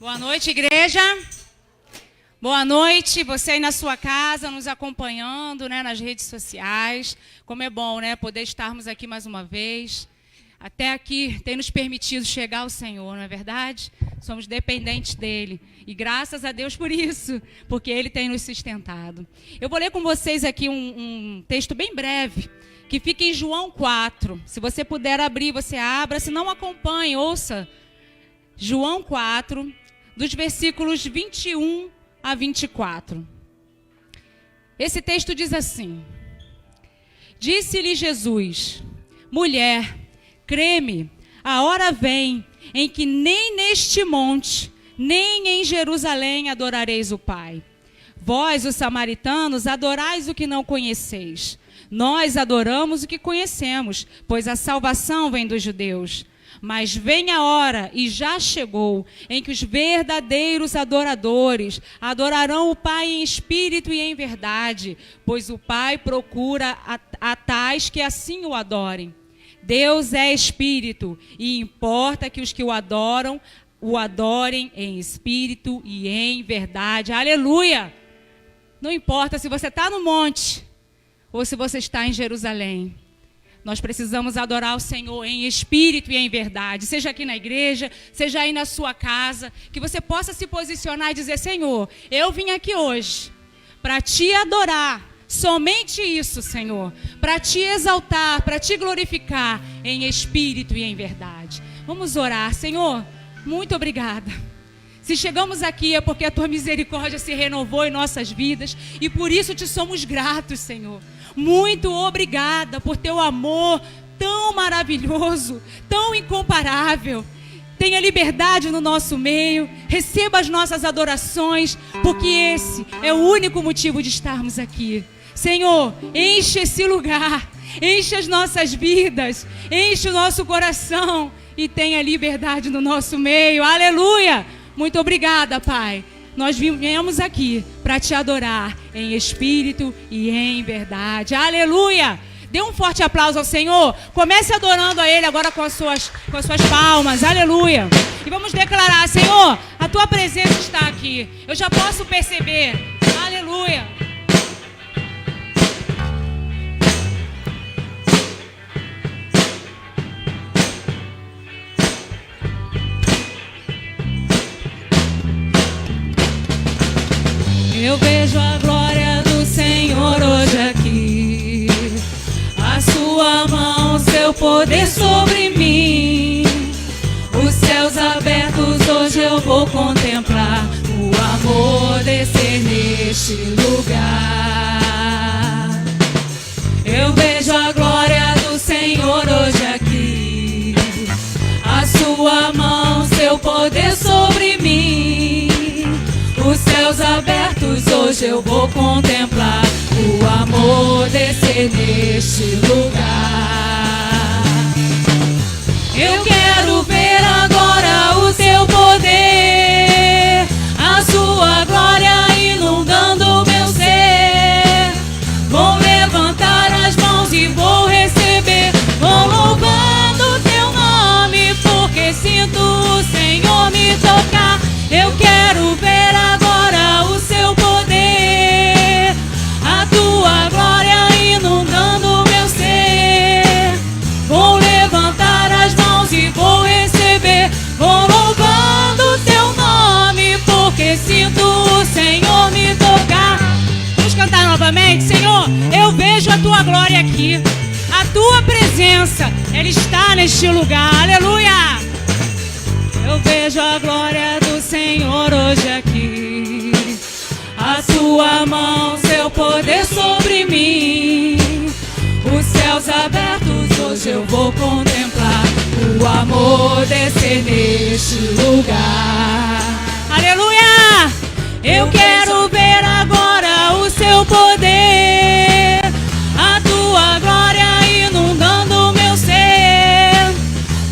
Boa noite, igreja. Boa noite, você aí na sua casa, nos acompanhando, né, nas redes sociais. Como é bom, né, poder estarmos aqui mais uma vez. Até aqui tem nos permitido chegar ao Senhor, não é verdade? Somos dependentes dEle. E graças a Deus por isso, porque Ele tem nos sustentado. Eu vou ler com vocês aqui um texto bem breve, que fica em João 4. Se você puder abrir, você abra. Se não, acompanhe, ouça. João 4, dos versículos 21 a 24. Esse texto diz assim: Disse-lhe Jesus: Mulher, crê-me, a hora vem em que nem neste monte, nem em Jerusalém adorareis o Pai. Vós, os samaritanos, adorais o que não conheceis. Nós adoramos o que conhecemos, pois a salvação vem dos judeus. Mas vem a hora, e já chegou, em que os verdadeiros adoradores adorarão o Pai em espírito e em verdade, pois o Pai procura a tais que assim o adorem. Deus é espírito, e importa que os que o adorem em espírito e em verdade. Aleluia! Não importa se você está no monte ou se você está em Jerusalém. Nós precisamos adorar o Senhor em espírito e em verdade. Seja aqui na igreja, seja aí na sua casa, que você possa se posicionar e dizer: Senhor, eu vim aqui hoje para te adorar. Somente isso, Senhor, para te exaltar, para te glorificar em espírito e em verdade. Vamos orar. Senhor, muito obrigada. Se chegamos aqui é porque a tua misericórdia se renovou em nossas vidas e por isso te somos gratos, Senhor. Muito obrigada por teu amor tão maravilhoso, tão incomparável. Tenha liberdade no nosso meio, receba as nossas adorações, porque esse é o único motivo de estarmos aqui. Senhor, enche esse lugar, enche as nossas vidas, enche o nosso coração e tenha liberdade no nosso meio. Aleluia! Muito obrigada, Pai. Nós viemos aqui para te adorar em espírito e em verdade. Aleluia! Dê um forte aplauso ao Senhor. Comece adorando a Ele agora com as suas palmas. Aleluia! E vamos declarar: Senhor, a tua presença está aqui. Eu já posso perceber. Aleluia! Eu vejo a glória do Senhor hoje aqui, a sua mão, seu poder sobre mim. Os céus abertos hoje eu vou contemplar, o amor descer neste lugar. Eu vejo a glória do Senhor hoje aqui, a sua mão, seu poder sobre mim. Os céus abertos hoje eu vou contemplar, o amor descer neste lugar. Eu quero ver agora o teu poder, a sua glória inundando o meu ser. Vou levantar as mãos e vou receber, vou louvando o teu nome, porque sinto o Senhor me tocar. Eu quero ver agora o seu poder, a tua glória inundando o meu ser. Vou levantar as mãos e vou receber, vou louvando o teu nome, porque sinto o Senhor me tocar. Vamos cantar novamente? Senhor, eu vejo a tua glória aqui, a tua presença, ela está neste lugar. Aleluia! Eu vejo a glória do Senhor hoje aqui, a sua mão, seu poder sobre mim. Os céus abertos hoje eu vou contemplar, o amor descer neste lugar. Aleluia! Eu quero ver agora o seu poder, a tua glória inundando o meu ser.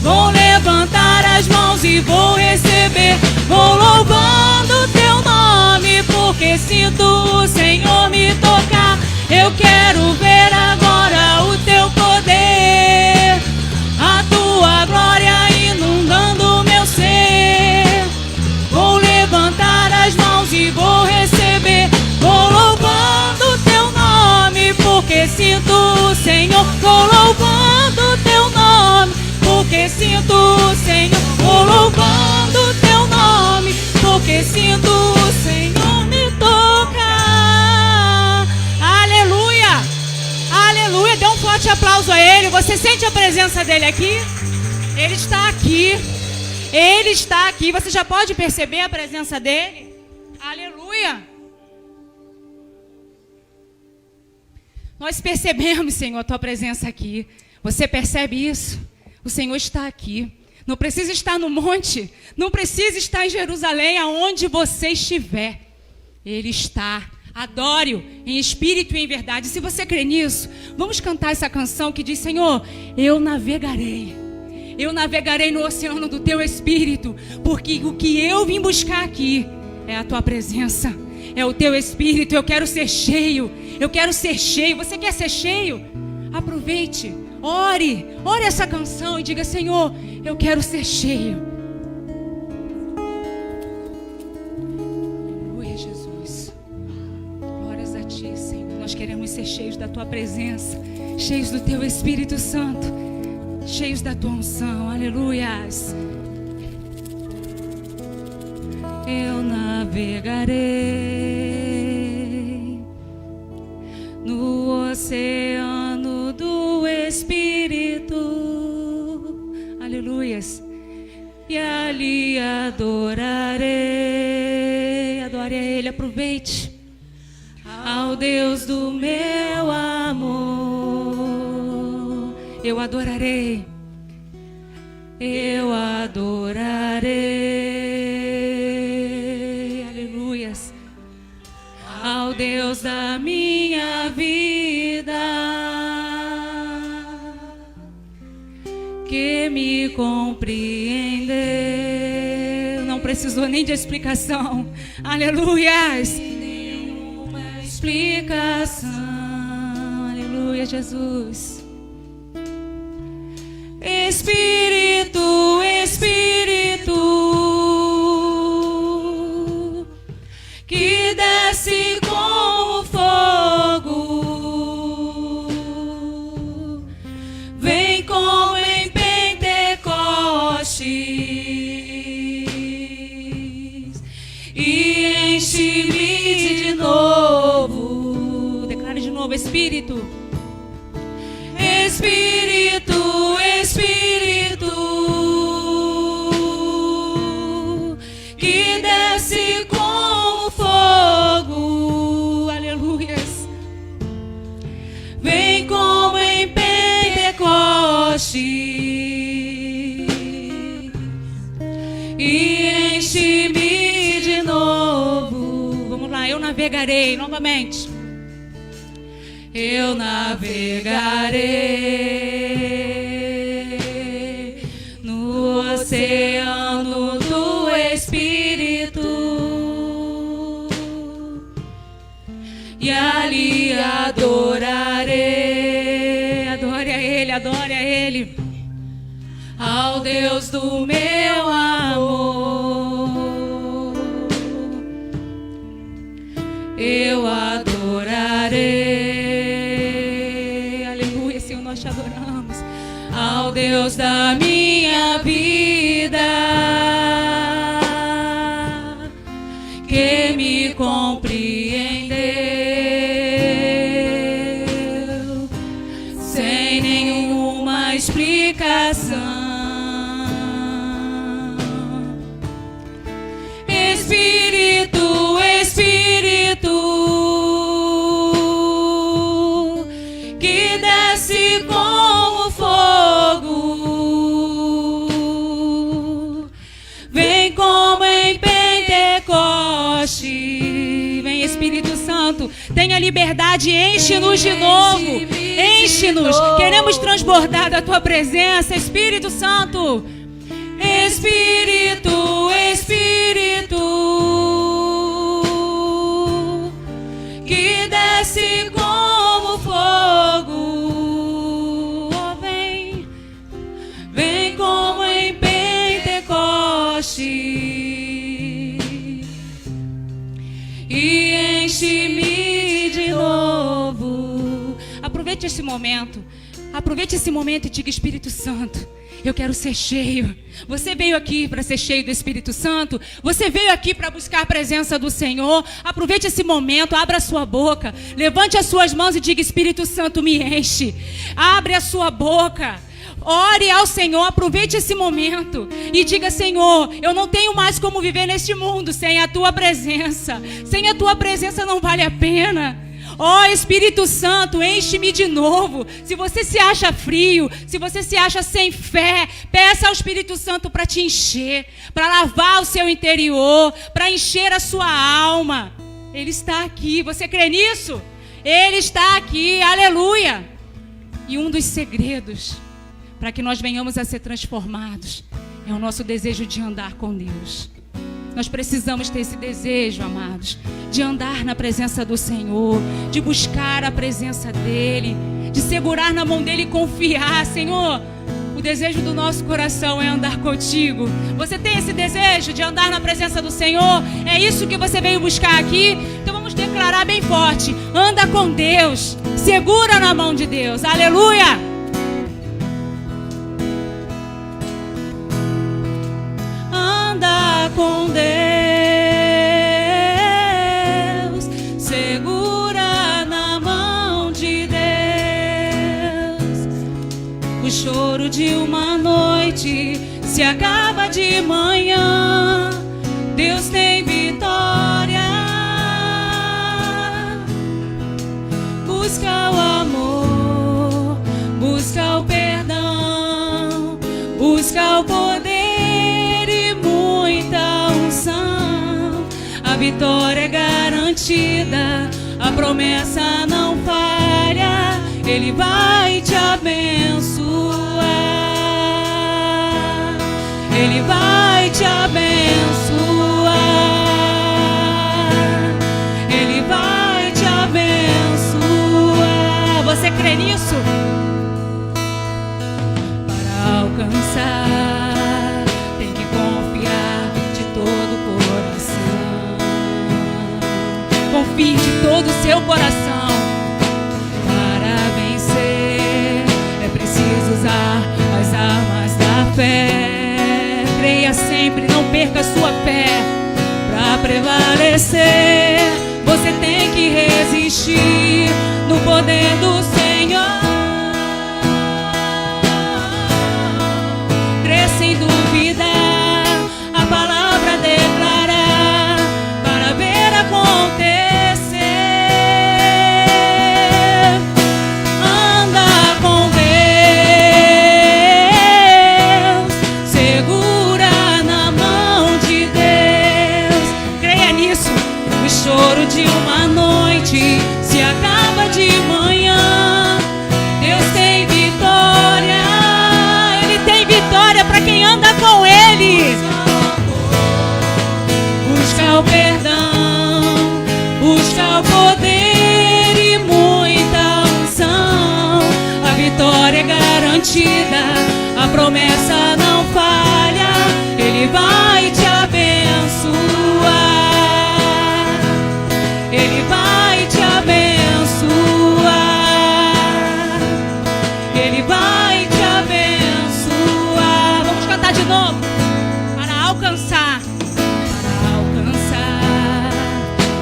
Vou levantar as mãos e vou receber, vou louvando o teu nome, porque sinto o Senhor me tocar. Eu quero ver agora o teu poder, a tua glória inundando o meu ser. Vou sinto, Senhor, vou louvando teu nome, porque sinto o Senhor me tocar. Aleluia, aleluia. Dê um forte aplauso a Ele. Você sente a presença dEle aqui? Ele está aqui. Ele está aqui. Você já pode perceber a presença dEle? Aleluia. Nós percebemos, Senhor, a tua presença aqui. Você percebe isso? O Senhor está aqui. Não precisa estar no monte. Não precisa estar em Jerusalém, aonde você estiver. Ele está. Adore-o em espírito e em verdade. Se você crê nisso, vamos cantar essa canção que diz: Senhor, eu navegarei no oceano do teu espírito, porque o que eu vim buscar aqui é a tua presença, é o teu espírito. Eu quero ser cheio, eu quero ser cheio. Você quer ser cheio? Aproveite, ore essa canção e diga: Senhor, eu quero ser cheio. Aleluia, Jesus. Glórias a ti, Senhor. Nós queremos ser cheios da tua presença, cheios do teu Espírito Santo, cheios da tua unção. Aleluias. Eu navegarei no oceano do Espírito. Aleluias. E ali adorarei. Adore a Ele, aproveite. Ao Deus do meu amor. Eu adorarei. Eu adorarei. Aleluias. Ao Deus da minha vida, que me compreendeu. Não precisou nem de explicação. Aleluias. Nenhuma explicação. Aleluia, Jesus. Espírito, Espírito, que desce como fogo, vem como em Pentecostes e enche-me de novo. Declare de novo: Espírito, Espírito, Espírito, que desce como fogo, aleluias, vem como em Pentecostes e enche-me de novo. Vamos lá, eu navegarei novamente. Eu navegarei no oceano do Espírito e ali adorarei. Adore a Ele, adore a Ele. Ao Deus do meu amor, eu adorarei. Nós te adoramos. Ao Deus da minha vida, que me compreendeu sem nenhuma explicação. Espírito, Espírito, que desce como fogo, vem como em Pentecostes. Vem, Espírito Santo, tenha liberdade, enche-nos de novo, enche-nos. Queremos transbordar da tua presença, Espírito Santo. Espírito, Espírito, que desce como fogo, oh, vem, vem como em Pentecostes e enche-me de novo. Aproveite esse momento e diga: Espírito Santo, Eu quero ser cheio. Você veio aqui para ser cheio do Espírito Santo? Você veio aqui para buscar a presença do Senhor? Aproveite esse momento, abra a sua boca, levante as suas mãos e diga: Espírito Santo, me enche. Abre a sua boca. Ore ao Senhor, aproveite esse momento e diga: Senhor, eu não tenho mais como viver neste mundo sem a Tua presença. Sem a Tua presença não vale a pena. Ó Espírito Santo, enche-me de novo. Se você se acha frio, se você se acha sem fé, peça ao Espírito Santo para te encher, para lavar o seu interior, para encher a sua alma. Ele está aqui, você crê nisso? Ele está aqui, aleluia. E um dos segredos para que nós venhamos a ser transformados é o nosso desejo de andar com Deus. Nós precisamos ter esse desejo, amados, de andar na presença do Senhor, de buscar a presença dEle, de segurar na mão dEle e confiar. Senhor, o desejo do nosso coração é andar contigo. Você tem esse desejo de andar na presença do Senhor? É isso que você veio buscar aqui? Então vamos declarar bem forte: anda com Deus, segura na mão de Deus, aleluia! Anda com Deus, segura na mão de Deus. O choro de uma noite se acaba de manhã. Deus tem vitória. Busca o amor, busca o perdão, busca o poder. A vitória é garantida, a promessa não falha. Ele vai te abençoar. Ele vai te abençoar. Ele vai te abençoar. Você crê nisso? Para alcançar, tem que confiar de todo o coração. Confie de todo o seu coração. Para vencer é preciso usar as armas da fé. Creia sempre, não perca a sua fé. Para prevalecer, você tem que resistir no poder do Senhor. Crer sem duvidar, a palavra declarar, para ver acontecer. De uma noite se acaba de manhã. Deus tem vitória. Ele tem vitória para quem anda com Ele. Busca o perdão, busca o poder e muita unção. A vitória é garantida, a promessa não falha. Ele vai te abençoar. Ele vai te abençoar. Ele vai te abençoar. Vamos cantar de novo. Para alcançar,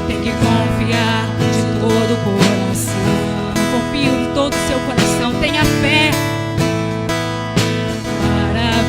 tem que confiar de todo o coração. Confie de todo o seu coração. Tenha fé. Para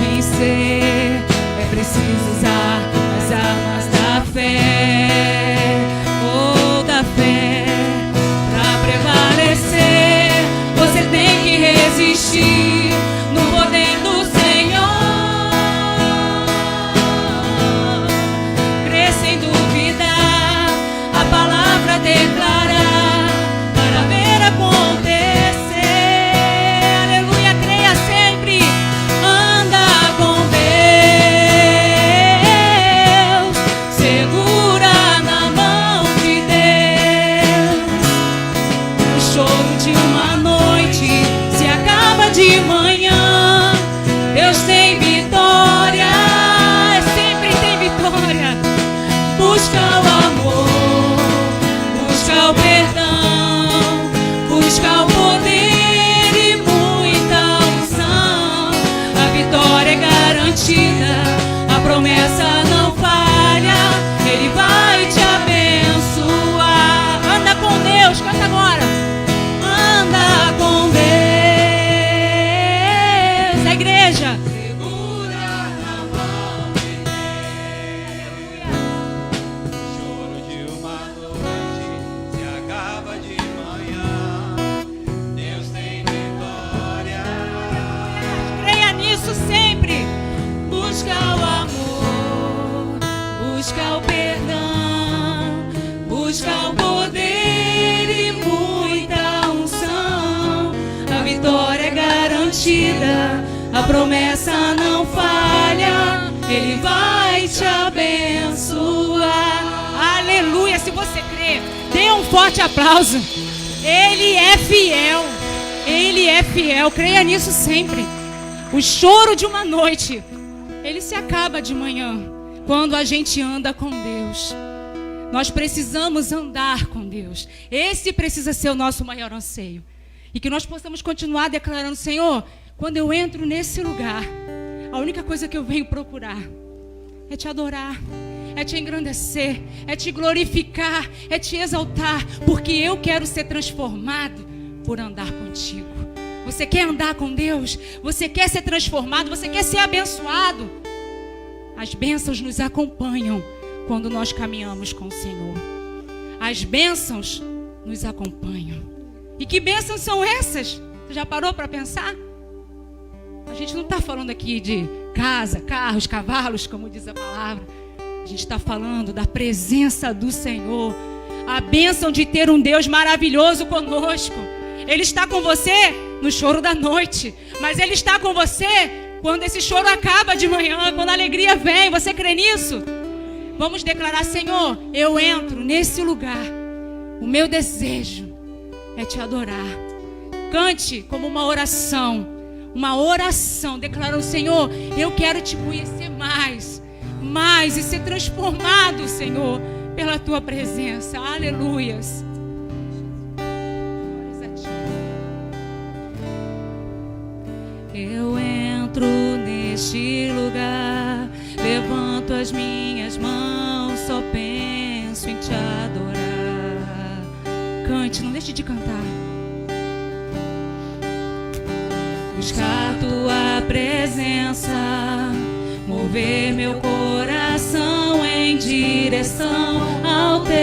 A promessa não falha, Ele vai te abençoar. Aleluia, se você crê, dê um forte aplauso. Ele é fiel, Ele é fiel, creia nisso sempre. O choro de uma noite, ele se acaba de manhã, quando a gente anda com Deus. Nós precisamos andar com Deus. Esse precisa ser o nosso maior anseio. E que nós possamos continuar declarando: Senhor, quando eu entro nesse lugar, a única coisa que eu venho procurar é te adorar, é te engrandecer, é te glorificar, é te exaltar, porque eu quero ser transformado por andar contigo. Você quer andar com Deus? Você quer ser transformado? Você quer ser abençoado? As bênçãos nos acompanham quando nós caminhamos com o Senhor. As bênçãos nos acompanham. E que bênçãos são essas? Você já parou para pensar? A gente não está falando aqui de casa, carros, cavalos, como diz a palavra. A gente está falando da presença do Senhor. A bênção de ter um Deus maravilhoso conosco. Ele está com você no choro da noite, mas Ele está com você quando esse choro acaba de manhã, quando a alegria vem. Você crê nisso? Vamos declarar: Senhor, eu entro nesse lugar. O meu desejo é te adorar. Cante como uma oração, declarando: Senhor, eu quero te conhecer mais e ser transformado, Senhor, pela tua presença. Aleluias. Eu entro neste lugar, levanto as minhas mãos, só penso em te adorar. Cante, não deixe de cantar. Buscar tua presença, mover meu coração em direção ao teu.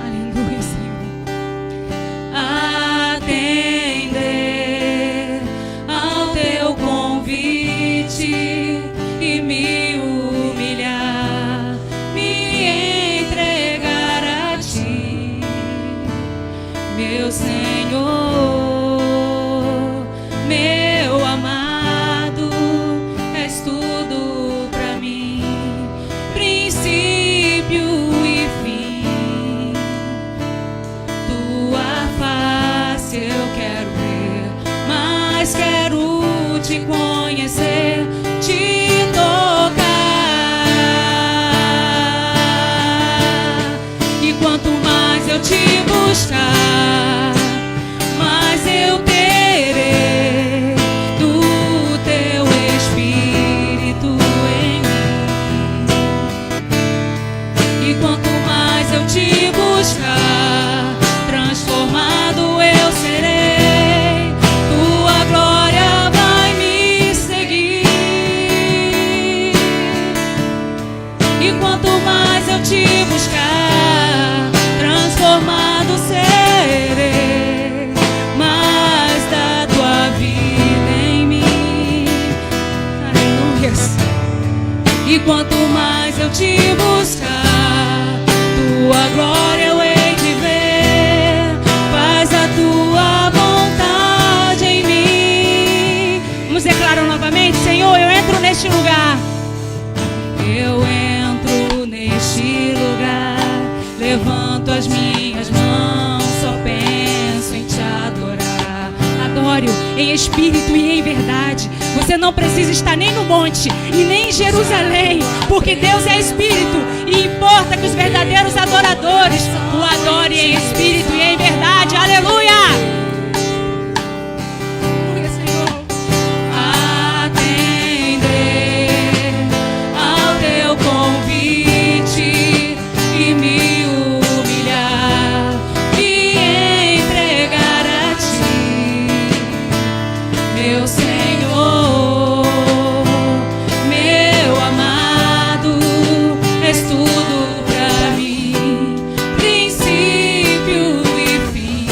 Aleluia, Senhor. Atender ao teu convite e me humilhar, me entregar a ti, meu Senhor. Meu amado, és tudo pra mim, princípio e fim. Tua face eu quero ver, mas quero te conhecer, te tocar. E quanto mais eu te buscar, mais eu terei do teu Espírito em mim. E quanto mais eu te buscar, transformado eu serei. Tua glória vai me seguir. E quanto mais eu te buscar, transformado serei. Mais da tua vida em mim. Aleluias. E quanto mais eu te buscar, tua glória eu hei de ver. Faz a tua vontade em mim. Vamos declarar novamente: Senhor, eu entro neste lugar. Eu entro neste lugar, levanto as minhas mãos, só penso em te adorar. Adore-o em espírito e em verdade. Você não precisa estar nem no monte e nem em Jerusalém, porque Deus é espírito e importa que os verdadeiros adoradores o adorem em espírito e em verdade. Aleluia! Aleluia, Senhor. Atender ao teu convite e me humilhar, me entregar a ti, meu Senhor. Meu amado, és tudo pra mim, princípio e fim.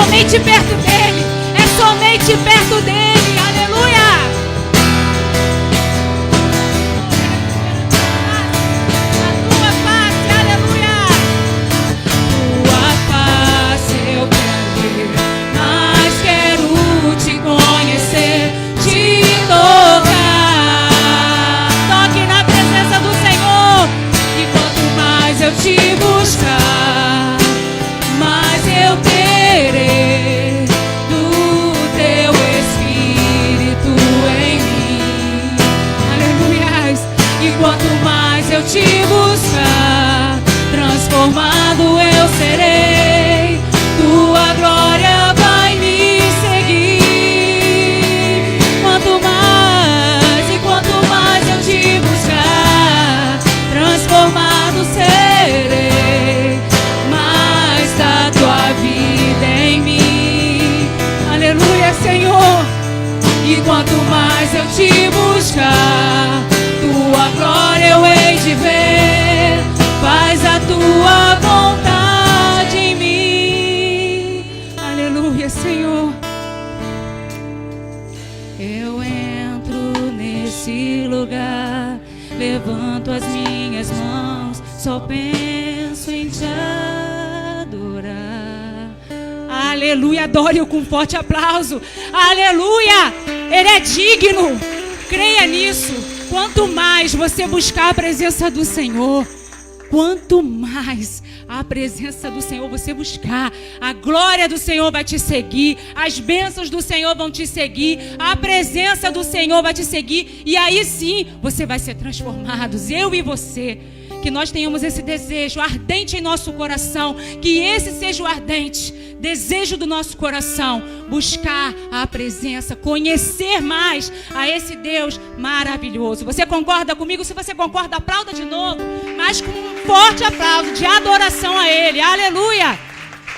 somente perto dele. É somente perto dele. Aleluia. A tua face, aleluia. Tua face eu quero ver, mas quero te conhecer, te tocar. Toque na presença do Senhor. E quanto mais eu te buscar, mais eu terei do teu Espírito em mim. Aleluia. E quanto mais eu te buscar, transformado eu serei. Tua glória vai me seguir. Quanto mais e quanto mais eu te buscar, transformado serei. Mais da tua vida em mim. Aleluia, Senhor. E quanto mais eu te buscar, tua glória eu hei de ver. Faz a tua vontade em mim. Aleluia, Senhor. Eu entro nesse lugar, levanto as minhas mãos, só penso em te adorar. Aleluia, adore-o com um forte aplauso. Aleluia, ele é digno. Creia nisso. Quanto mais você buscar a presença do Senhor, quanto mais a presença do Senhor você buscar, a glória do Senhor vai te seguir, as bênçãos do Senhor vão te seguir, a presença do Senhor vai te seguir, e aí sim você vai ser transformados, eu e você. Que nós tenhamos esse desejo ardente em nosso coração, que esse seja o ardente desejo do nosso coração, buscar a presença, conhecer mais a esse Deus maravilhoso. Você concorda comigo? Se você concorda, aplauda de novo, mas com um forte aplauso de adoração a Ele. Aleluia!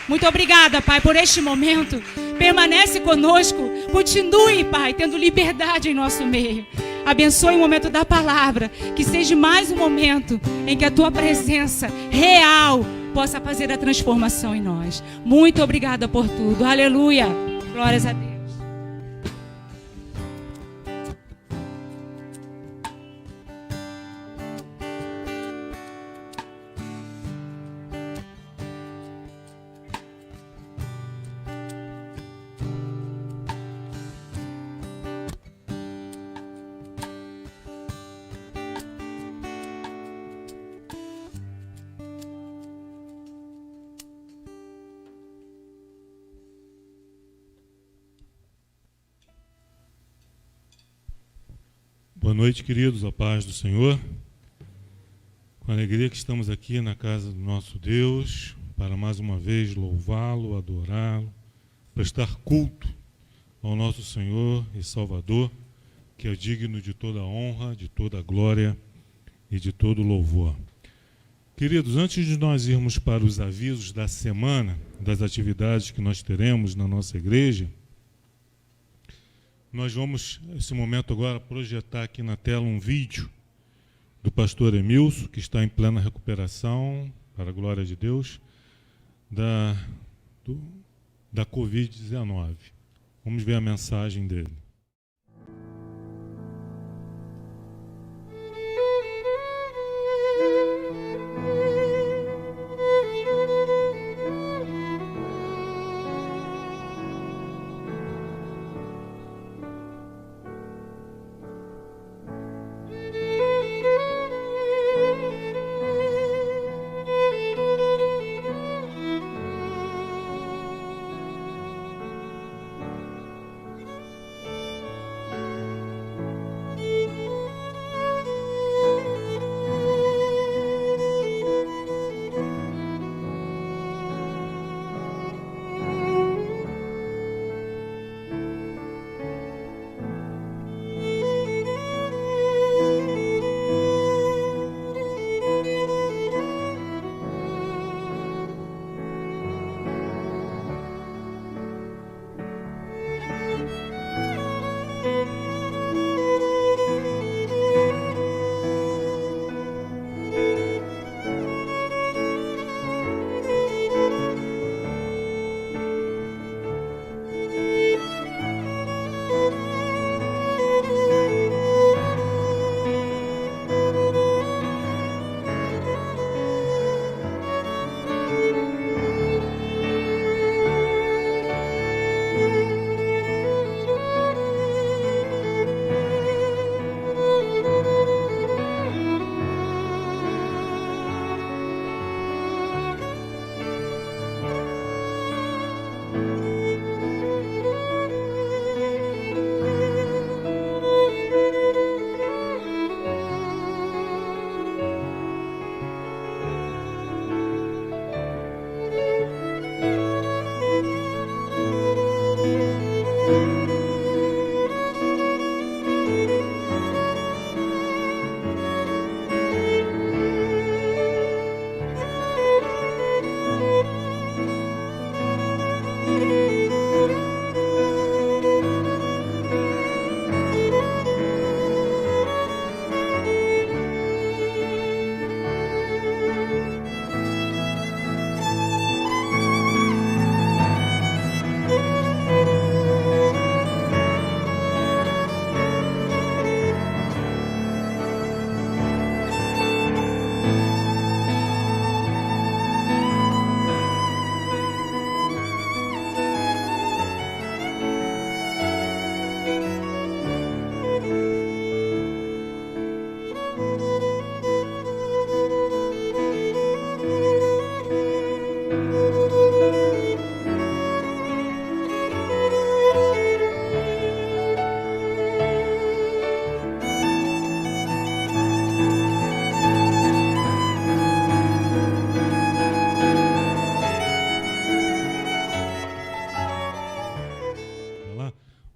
Muito obrigada, Pai, por este momento. Permanece conosco, continue, Pai, tendo liberdade em nosso meio. Abençoe o momento da palavra, que seja mais um momento em que a tua presença real possa fazer a transformação em nós. Muito obrigada por tudo. Aleluia. Glórias a Deus. Boa noite, queridos, a paz do Senhor. Com alegria que estamos aqui na casa do nosso Deus, para mais uma vez louvá-lo, adorá-lo, prestar culto ao nosso Senhor e Salvador, que é digno de toda honra, de toda glória e de todo louvor. Queridos, antes de nós irmos para os avisos da semana, das atividades que nós teremos na nossa igreja, nós vamos, nesse momento agora, projetar aqui na tela um vídeo do pastor Emilson, que está em plena recuperação, para a glória de Deus, da Covid-19. Vamos ver a mensagem dele.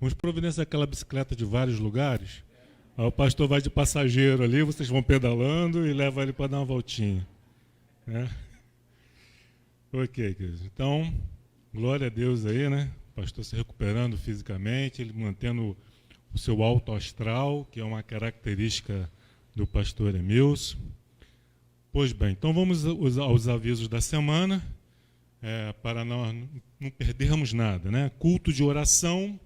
Vamos providenciar aquela bicicleta de vários lugares. Aí o pastor vai de passageiro ali, vocês vão pedalando e leva ele para dar uma voltinha. Né? Ok, queridos. Então, glória a Deus aí, né? O pastor se recuperando fisicamente, ele mantendo o seu alto astral, que é uma característica do pastor Emilson. Pois bem, então vamos aos avisos da semana, para não perdermos nada, né? Culto de oração,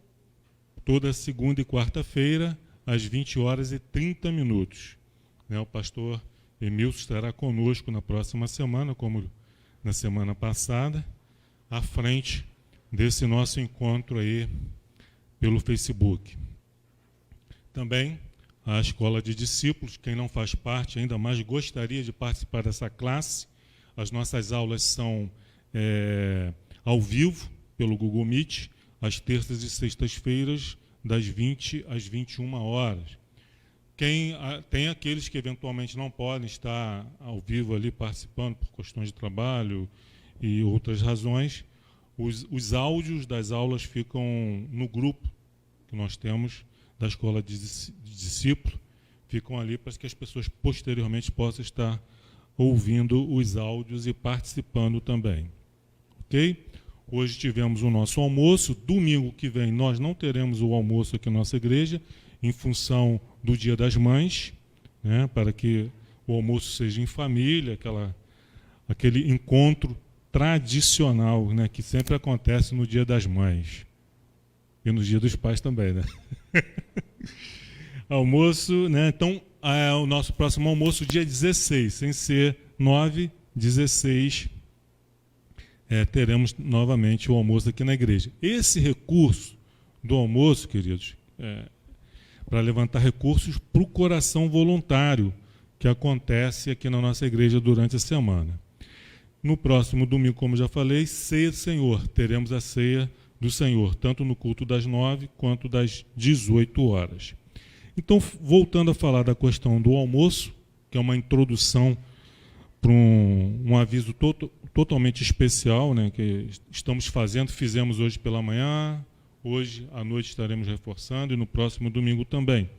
toda segunda e quarta-feira, às 20h30. Né? O pastor Emilson estará conosco na próxima semana, como na semana passada, à frente desse nosso encontro aí pelo Facebook. Também a Escola de Discípulos, quem não faz parte ainda, mas gostaria de participar dessa classe. As nossas aulas são ao vivo, pelo Google Meet, às terças e sextas-feiras, das 20 às 21 horas. Tem aqueles que eventualmente não podem estar ao vivo ali participando por questões de trabalho e outras razões, os áudios das aulas ficam no grupo que nós temos da Escola de Discípulo, ficam ali para que as pessoas posteriormente possam estar ouvindo os áudios e participando também. Ok? Hoje tivemos o nosso almoço. Domingo que vem nós não teremos o almoço aqui na nossa igreja, em função do Dia das Mães, né, para que o almoço seja em família, aquele encontro tradicional, né, que sempre acontece no Dia das Mães. E no Dia dos Pais também, né? Almoço, né? Então, o nosso próximo almoço, dia 16, sem ser 9, 16, teremos novamente o almoço aqui na igreja. Esse recurso do almoço, queridos, para levantar recursos para o coração voluntário, que acontece aqui na nossa igreja durante a semana. No próximo domingo, como já falei, ceia do Senhor. Teremos a ceia do Senhor, tanto no culto das 9 quanto das 18 horas. Então, voltando a falar da questão do almoço, que é uma introdução para um aviso totalmente especial, né, que fizemos hoje pela manhã, hoje à noite estaremos reforçando e no próximo domingo também.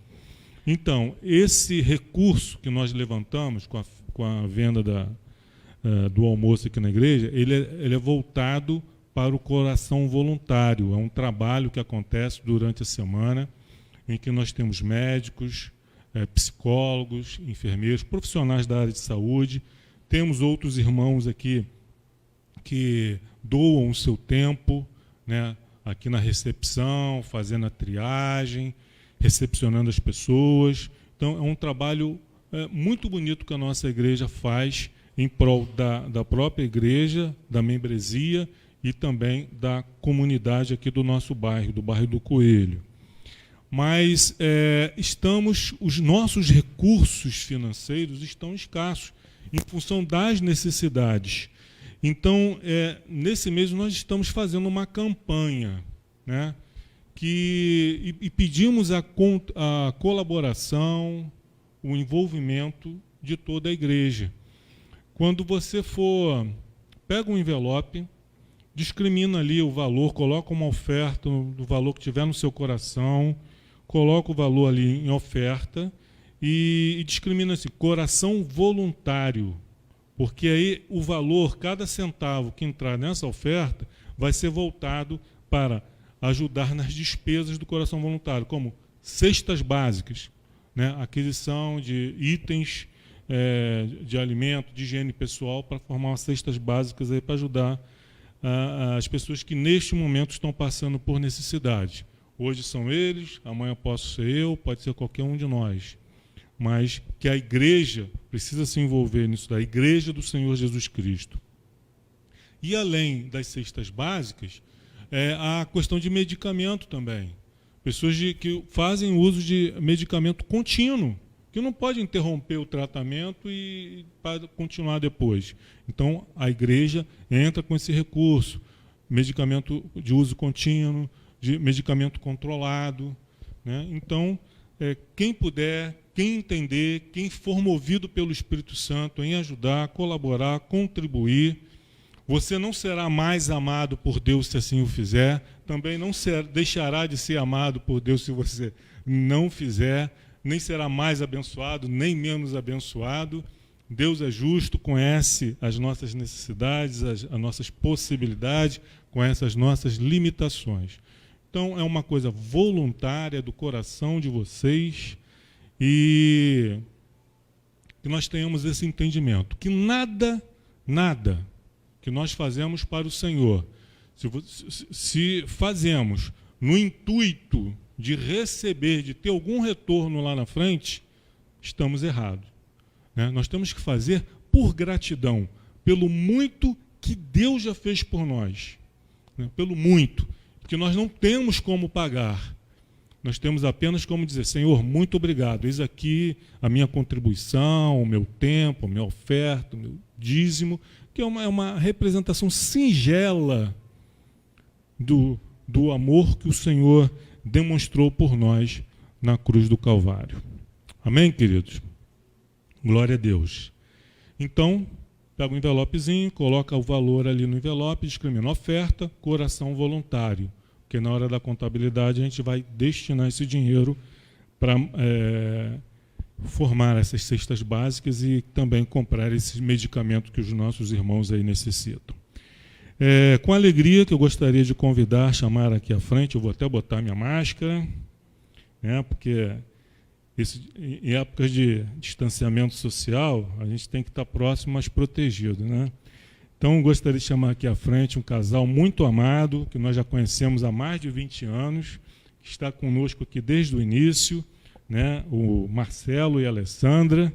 Então, esse recurso que nós levantamos com a venda do almoço aqui na igreja, ele é voltado para o coração voluntário. É um trabalho que acontece durante a semana, em que nós temos médicos, psicólogos, enfermeiros, profissionais da área de saúde. Temos outros irmãos aqui que doam o seu tempo, né, aqui na recepção, fazendo a triagem, recepcionando as pessoas. Então, é um trabalho muito bonito que a nossa igreja faz em prol da própria igreja, da membresia e também da comunidade aqui do nosso bairro, do bairro do Coelho. Mas os nossos recursos financeiros estão escassos, em função das necessidades. Então, nesse mês, nós estamos fazendo uma campanha, né, e pedimos a colaboração, o envolvimento de toda a igreja. Quando você pega um envelope, discrimina ali o valor, coloca uma oferta do valor que tiver no seu coração, coloca o valor ali em oferta e discrimina assim, coração voluntário, porque aí o valor, cada centavo que entrar nessa oferta, vai ser voltado para ajudar nas despesas do coração voluntário, como cestas básicas, né? Aquisição de itens de alimento, de higiene pessoal, para formar umas cestas básicas aí para ajudar as pessoas que neste momento estão passando por necessidade. Hoje são eles, amanhã posso ser eu, pode ser qualquer um de nós. Mas que a igreja precisa se envolver nisso, a igreja do Senhor Jesus Cristo. E além das cestas básicas, a questão de medicamento também. Pessoas que fazem uso de medicamento contínuo, que não pode interromper o tratamento e para continuar depois. Então, a igreja entra com esse recurso, medicamento de uso contínuo, de medicamento controlado, né? Então, quem puder, quem entender, quem for movido pelo Espírito Santo em ajudar, colaborar, contribuir, você não será mais amado por Deus se assim o fizer, também não deixará de ser amado por Deus se você não fizer, nem será mais abençoado, nem menos abençoado. Deus é justo, conhece as nossas necessidades, as nossas possibilidades, conhece as nossas limitações. Então, é uma coisa voluntária do coração de vocês e que nós tenhamos esse entendimento, que nada que nós fazemos para o Senhor, se fazemos no intuito de receber, de ter algum retorno lá na frente, estamos errados, né? Nós temos que fazer por gratidão, pelo muito que Deus já fez por nós, né? Pelo muito, porque nós não temos como pagar, nós temos apenas como dizer, Senhor, muito obrigado, eis aqui a minha contribuição, o meu tempo, a minha oferta, o meu dízimo, que é uma representação singela do amor que o Senhor demonstrou por nós na cruz do Calvário. Amém, queridos? Glória a Deus. Então, pega um envelopezinho, coloca o valor ali no envelope, discrimina oferta, coração voluntário, porque na hora da contabilidade a gente vai destinar esse dinheiro para formar essas cestas básicas e também comprar esses medicamentos que os nossos irmãos aí necessitam. Com alegria que eu gostaria de convidar, chamar aqui à frente, eu vou até botar minha máscara, né, porque em épocas de distanciamento social, a gente tem que estar próximo, mas protegido, né? Então, eu gostaria de chamar aqui à frente um casal muito amado, que nós já conhecemos há mais de 20 anos, que está conosco aqui desde o início, né, o Marcelo e a Alessandra,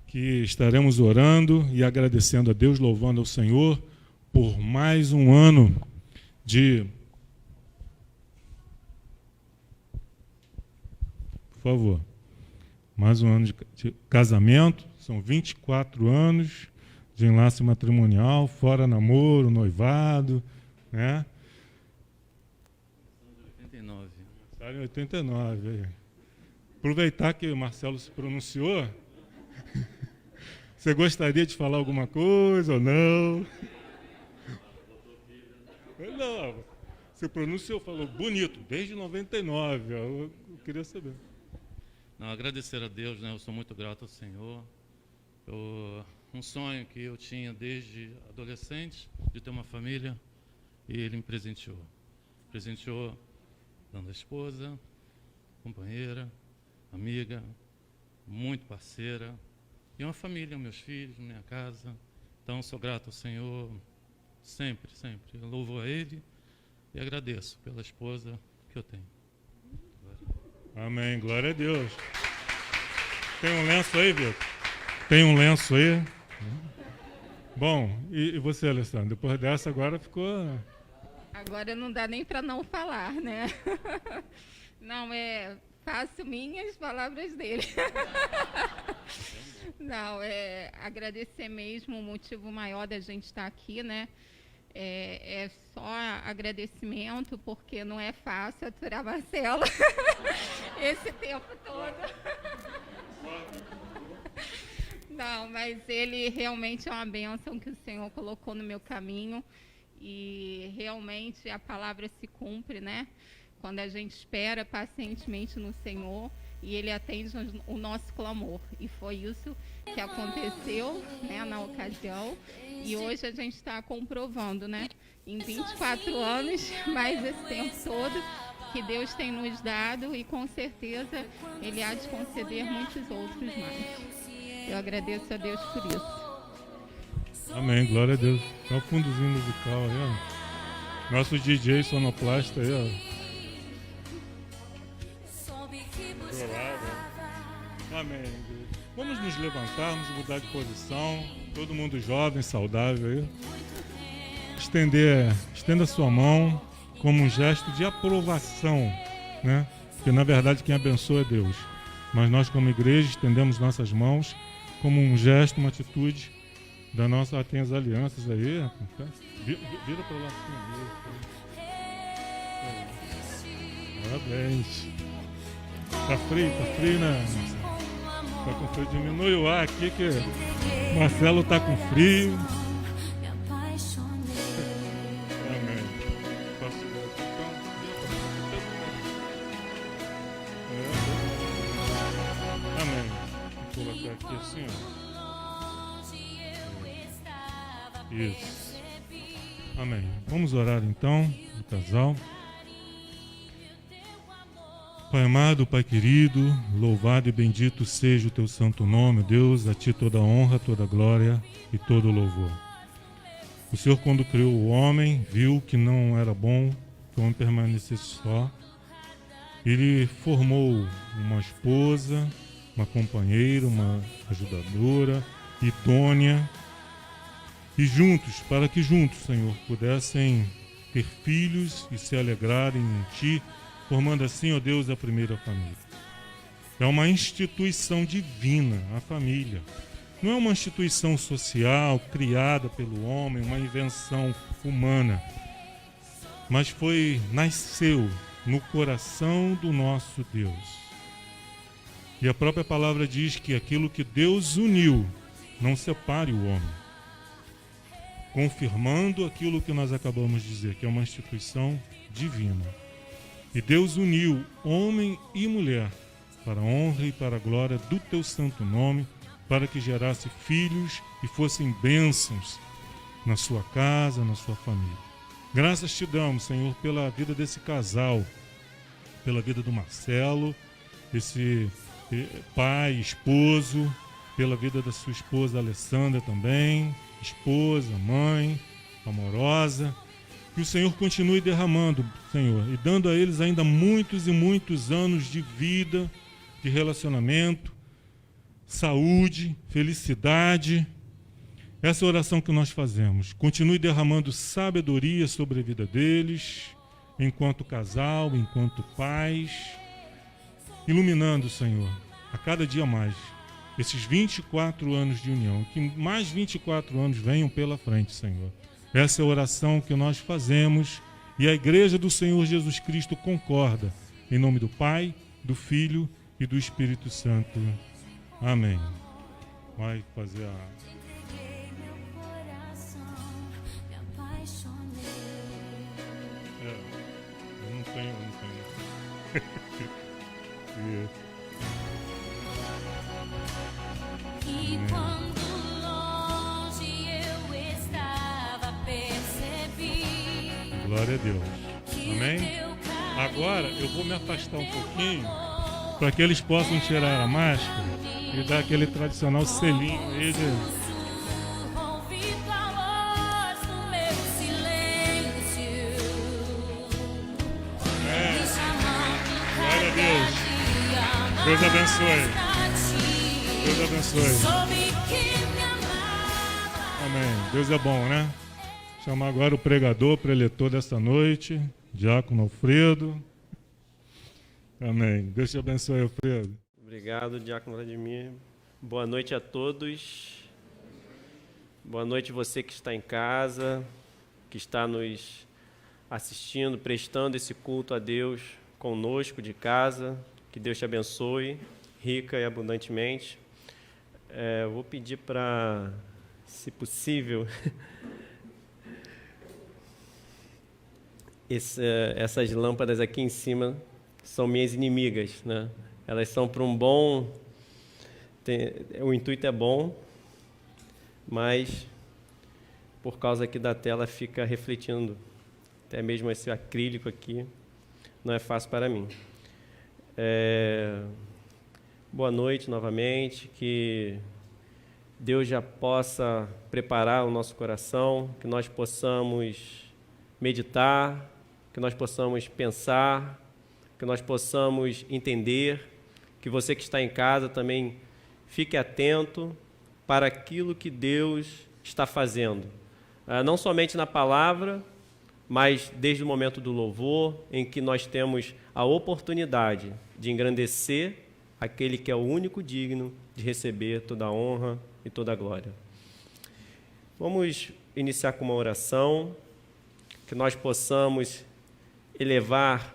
que estaremos orando e agradecendo a Deus, louvando ao Senhor, por mais um ano de... Por favor. Mais um ano de casamento, são 24 anos de enlace matrimonial, fora namoro, noivado, né? 89. Em 89. Aproveitar que o Marcelo se pronunciou, você gostaria de falar alguma coisa ou não? Não, você pronunciou, falou bonito, desde 99, eu queria saber. Não, agradecer a Deus, né? Eu sou muito grato ao Senhor. Um sonho que eu tinha desde adolescente, de ter uma família, e Ele me presenteou. Presenteou dando a esposa, companheira, amiga, muito parceira, e uma família, meus filhos, minha casa. Então, sou grato ao Senhor, sempre, sempre. Eu louvo a Ele e agradeço pela esposa que eu tenho. Amém, glória a Deus. Tem um lenço aí, Vitor? Tem um lenço aí? Bom, e você, Alessandra? Depois dessa agora ficou... Agora não dá nem para não falar, né? Não, faço minhas palavras dele. Não, agradecer mesmo, o motivo maior da gente estar aqui, né? É só agradecimento, porque não é fácil aturar Marcelo esse tempo todo. Não, mas ele realmente é uma bênção que o Senhor colocou no meu caminho e realmente a palavra se cumpre, né? Quando a gente espera pacientemente no Senhor e Ele atende o nosso clamor. E foi isso que aconteceu, né, na ocasião. E hoje a gente está comprovando, né, em 24 anos, mas esse tempo todo que Deus tem nos dado e com certeza Ele há de conceder muitos outros mais. Eu agradeço a Deus por isso. Amém, glória a Deus. Tá o fundozinho musical aí, ó. Nosso DJ sonoplasta aí, ó. Amém. Vamos nos levantarmos, mudar de posição. Todo mundo jovem, saudável aí. Estenda a sua mão como um gesto de aprovação, né? Porque na verdade quem abençoa é Deus. Mas nós como igreja estendemos nossas mãos como um gesto, uma atitude da nossa... Tem as alianças aí. Vira para lá assim. Parabéns. Tá frio, né? Tá com frio, diminui o ar aqui que Marcelo tá com frio. Amém. Posso tirar aqui então? Amém. Vou colocar aqui assim, ó. Isso. Amém. Vamos orar então, o casal. Pai amado, Pai querido, louvado e bendito seja o teu santo nome, Deus, a ti toda honra, toda glória e todo louvor. O Senhor, quando criou o homem, viu que não era bom que o homem permanecesse só. Ele formou uma esposa, uma companheira, uma ajudadora, idônea, e juntos, para que juntos, Senhor, pudessem ter filhos e se alegrarem em ti, formando assim, ó Deus, a primeira família. É uma instituição divina, a família. Não é uma instituição social criada pelo homem, uma invenção humana, mas nasceu no coração do nosso Deus. E a própria palavra diz que aquilo que Deus uniu, não separe o homem. Confirmando aquilo que nós acabamos de dizer, que é uma instituição divina. E Deus uniu homem e mulher para a honra e para a glória do teu santo nome, para que gerasse filhos e fossem bênçãos na sua casa, na sua família. Graças te damos, Senhor, pela vida desse casal, pela vida do Marcelo, esse pai, esposo, pela vida da sua esposa Alessandra também, esposa, mãe, amorosa. Que o Senhor continue derramando, Senhor, e dando a eles ainda muitos e muitos anos de vida, de relacionamento, saúde, felicidade. Essa é a oração que nós fazemos. Continue derramando sabedoria sobre a vida deles, enquanto casal, enquanto pais, iluminando, Senhor, a cada dia mais, esses 24 anos de união, que mais 24 anos venham pela frente, Senhor. Essa é a oração que nós fazemos e a Igreja do Senhor Jesus Cristo concorda. Em nome do Pai, do Filho e do Espírito Santo. Amém. Vai fazer a... Eu não tenho. E quando longe eu estava, percebi. Glória a Deus. Amém? Agora eu vou me afastar um pouquinho para que eles possam tirar a máscara e dar aquele tradicional selinho aí de... Glória a Deus. Deus abençoe. Deus abençoe. Amém. Deus é bom, né? Chamar agora o pregador, preletor desta noite, Diácono Alfredo. Amém. Deus te abençoe, Alfredo. Obrigado, Diácono Vladimir. Boa noite a todos. Boa noite você que está em casa, que está nos assistindo, prestando esse culto a Deus conosco de casa. Que Deus te abençoe, rica e abundantemente. Vou pedir para, se possível, essas lâmpadas aqui em cima são minhas inimigas, né? Elas são para um bom... o intuito é bom, mas por causa aqui da tela fica refletindo. Até mesmo esse acrílico aqui não é fácil para mim. Boa noite novamente, que Deus já possa preparar o nosso coração, que nós possamos meditar, que nós possamos pensar, que nós possamos entender, que você que está em casa também fique atento para aquilo que Deus está fazendo. Não somente na palavra, mas desde o momento do louvor, em que nós temos a oportunidade de engrandecer aquele que é o único digno de receber toda a honra e toda a glória. Vamos iniciar com uma oração, que nós possamos elevar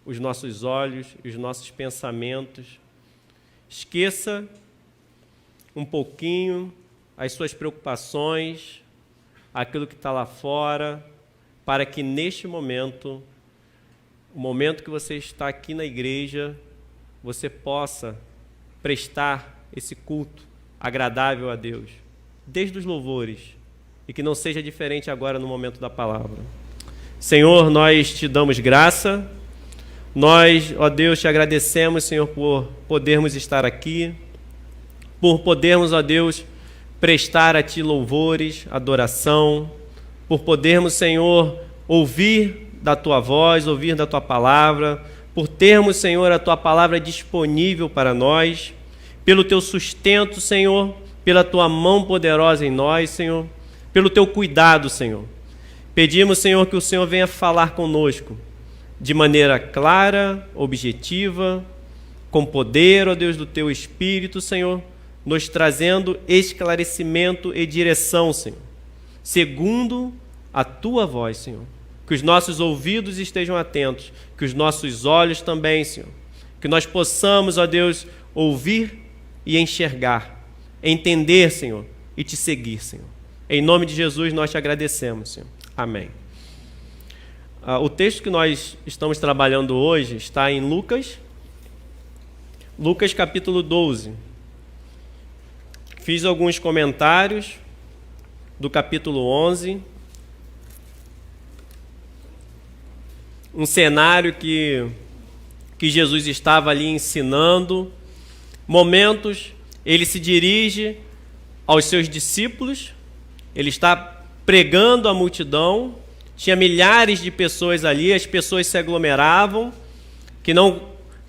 os nossos olhos e os nossos pensamentos. Esqueça um pouquinho as suas preocupações, aquilo que está lá fora, para que neste momento, o momento que você está aqui na igreja, você possa prestar esse culto agradável a Deus, desde os louvores, e que não seja diferente agora no momento da palavra. Senhor, nós te damos graça, nós, ó Deus, te agradecemos, Senhor, por podermos estar aqui, por podermos, ó Deus, prestar a Ti louvores, adoração, por podermos, Senhor, ouvir da Tua voz, ouvir da Tua palavra, por termos, Senhor, a Tua palavra disponível para nós, pelo Teu sustento, Senhor, pela Tua mão poderosa em nós, Senhor, pelo Teu cuidado, Senhor. Pedimos, Senhor, que o Senhor venha falar conosco de maneira clara, objetiva, com poder, ó Deus, do Teu Espírito, Senhor, nos trazendo esclarecimento e direção, Senhor, segundo a Tua voz, Senhor. Que os nossos ouvidos estejam atentos, que os nossos olhos também, Senhor. Que nós possamos, ó Deus, ouvir e enxergar, entender, Senhor, e Te seguir, Senhor. Em nome de Jesus nós Te agradecemos, Senhor. Amém. O texto que nós estamos trabalhando hoje está em Lucas capítulo 12. Fiz alguns comentários do capítulo 11. Um cenário que Jesus estava ali ensinando. Momentos, ele se dirige aos seus discípulos, ele está pregando à multidão, tinha milhares de pessoas ali, as pessoas se aglomeravam,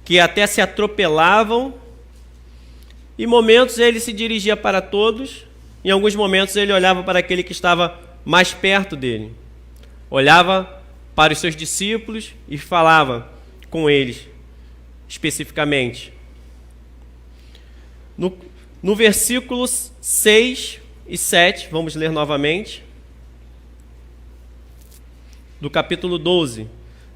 que até se atropelavam. Em momentos ele se dirigia para todos, em alguns momentos ele olhava para aquele que estava mais perto dele. Olhava para os seus discípulos e falava com eles especificamente. No versículos 6 e 7, vamos ler novamente, do capítulo 12.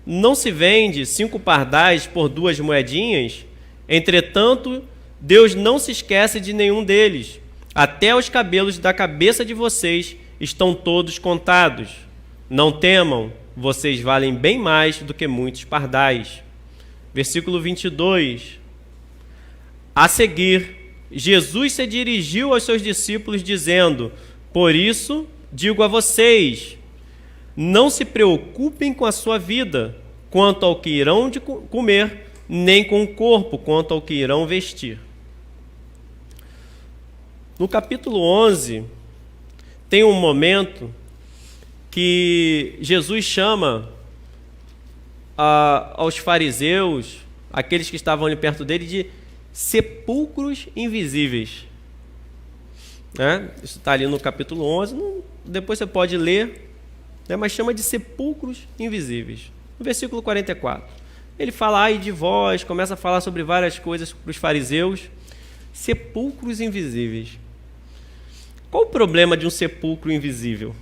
Não se vende 5 pardais por 2 moedinhas? Entretanto, Deus não se esquece de nenhum deles. Até os cabelos da cabeça de vocês estão todos contados. Não temam, vocês valem bem mais do que muitos pardais. Versículo 22. A seguir, Jesus se dirigiu aos seus discípulos dizendo: por isso digo a vocês, não se preocupem com a sua vida, quanto ao que irão de comer, nem com o corpo, quanto ao que irão vestir. No capítulo 11, tem um momento que Jesus chama aos fariseus, aqueles que estavam ali perto dele, de sepulcros invisíveis. Isso está ali no capítulo 11, depois você pode ler, mas chama de sepulcros invisíveis. No versículo 44, ele fala, ai de vós, começa a falar sobre várias coisas para os fariseus, sepulcros invisíveis. Qual o problema de um sepulcro invisível?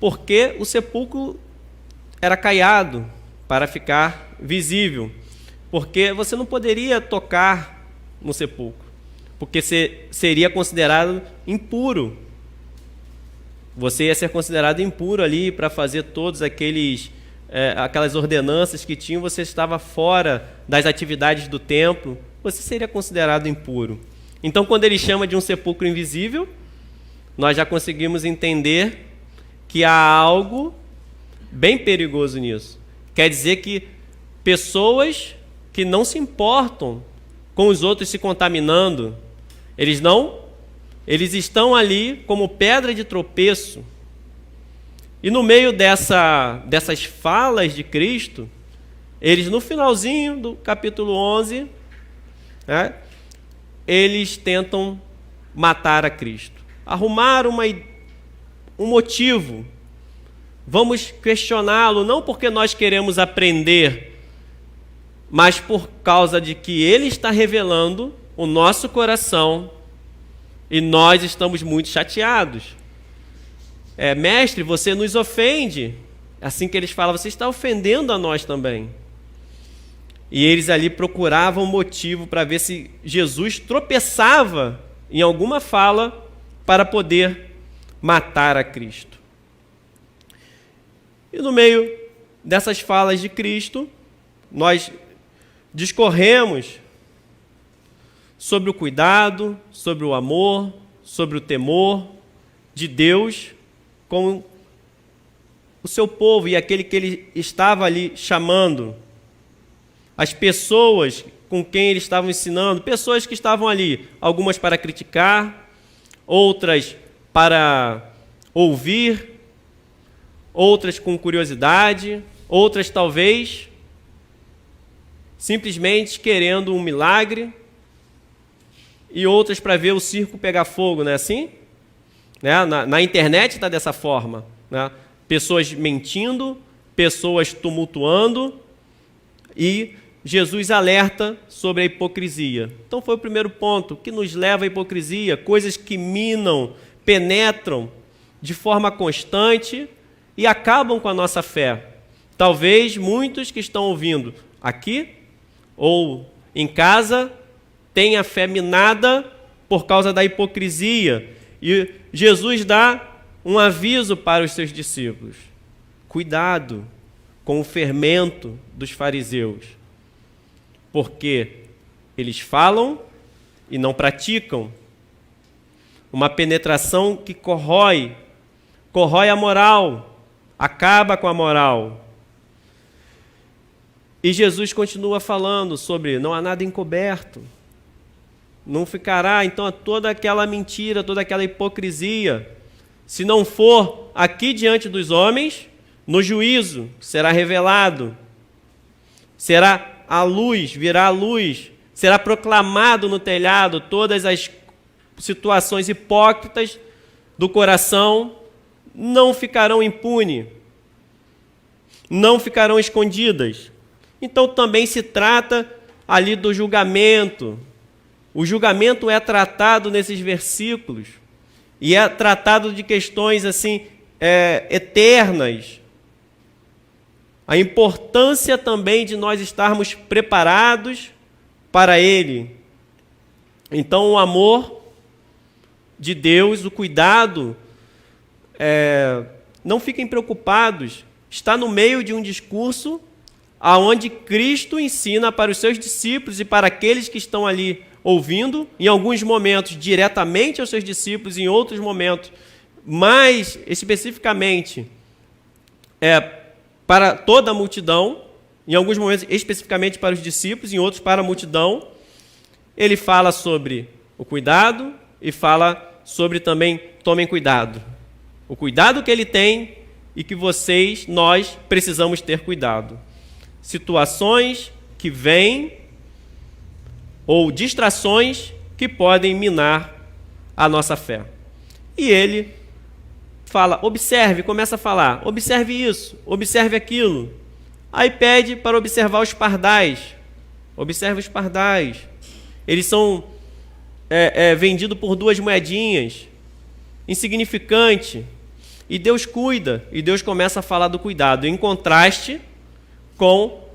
Porque o sepulcro era caiado para ficar visível, porque você não poderia tocar no sepulcro, porque seria considerado impuro. Você ia ser considerado impuro ali para fazer todos aquelas ordenanças que tinham, você estava fora das atividades do templo, você seria considerado impuro. Então, quando ele chama de um sepulcro invisível, nós já conseguimos entender que há algo bem perigoso nisso. Quer dizer que pessoas que não se importam com os outros se contaminando, eles estão ali como pedra de tropeço. E no meio dessas falas de Cristo, eles no finalzinho do capítulo 11, né, eles tentam matar a Cristo. Arrumar um motivo. Vamos questioná-lo, não porque nós queremos aprender, mas por causa de que ele está revelando o nosso coração e nós estamos muito chateados. Mestre, você nos ofende. Assim que eles falam, você está ofendendo a nós também. E eles ali procuravam motivo para ver se Jesus tropeçava em alguma fala para poder matar a Cristo. E no meio dessas falas de Cristo, nós discorremos sobre o cuidado, sobre o amor, sobre o temor de Deus com o seu povo e aquele que ele estava ali chamando. As pessoas com quem ele estava ensinando, pessoas que estavam ali, algumas para criticar, outras para ouvir, outras com curiosidade, outras talvez simplesmente querendo um milagre, e outras para ver o circo pegar fogo, não é assim? Né? Na internet está dessa forma, né? Pessoas mentindo, pessoas tumultuando, e Jesus alerta sobre a hipocrisia. Então foi o primeiro ponto, que nos leva à hipocrisia, coisas que minam, penetram de forma constante e acabam com a nossa fé. Talvez muitos que estão ouvindo aqui ou em casa tenham a fé minada por causa da hipocrisia. E Jesus dá um aviso para os seus discípulos. Cuidado com o fermento dos fariseus, porque eles falam e não praticam. Uma penetração que corrói a moral, acaba com a moral. E Jesus continua falando sobre não há nada encoberto. Não ficará, então, toda aquela mentira, toda aquela hipocrisia. Se não for aqui diante dos homens, no juízo será revelado. Será a luz, virá a luz. Será proclamado no telhado todas as situações hipócritas do coração. Não ficarão impunes. Não ficarão escondidas. Então também se trata ali do julgamento. O julgamento é tratado nesses versículos e é tratado de questões assim eternas. A importância também de nós estarmos preparados para ele. Então o amor de Deus, o cuidado, não fiquem preocupados, está no meio de um discurso aonde Cristo ensina para os seus discípulos e para aqueles que estão ali ouvindo, em alguns momentos diretamente aos seus discípulos, em outros momentos mais especificamente para toda a multidão, em alguns momentos especificamente para os discípulos, em outros para a multidão. Ele fala sobre o cuidado e fala sobre também tomem cuidado. O cuidado que ele tem e que nós precisamos ter cuidado. Situações que vêm ou distrações que podem minar a nossa fé. E ele fala, observe, começa a falar, observe isso, observe aquilo. Aí pede para observar os pardais. Observe os pardais. Eles são vendidos por 2 moedinhas, insignificante. E Deus cuida, e Deus começa a falar do cuidado, em contraste com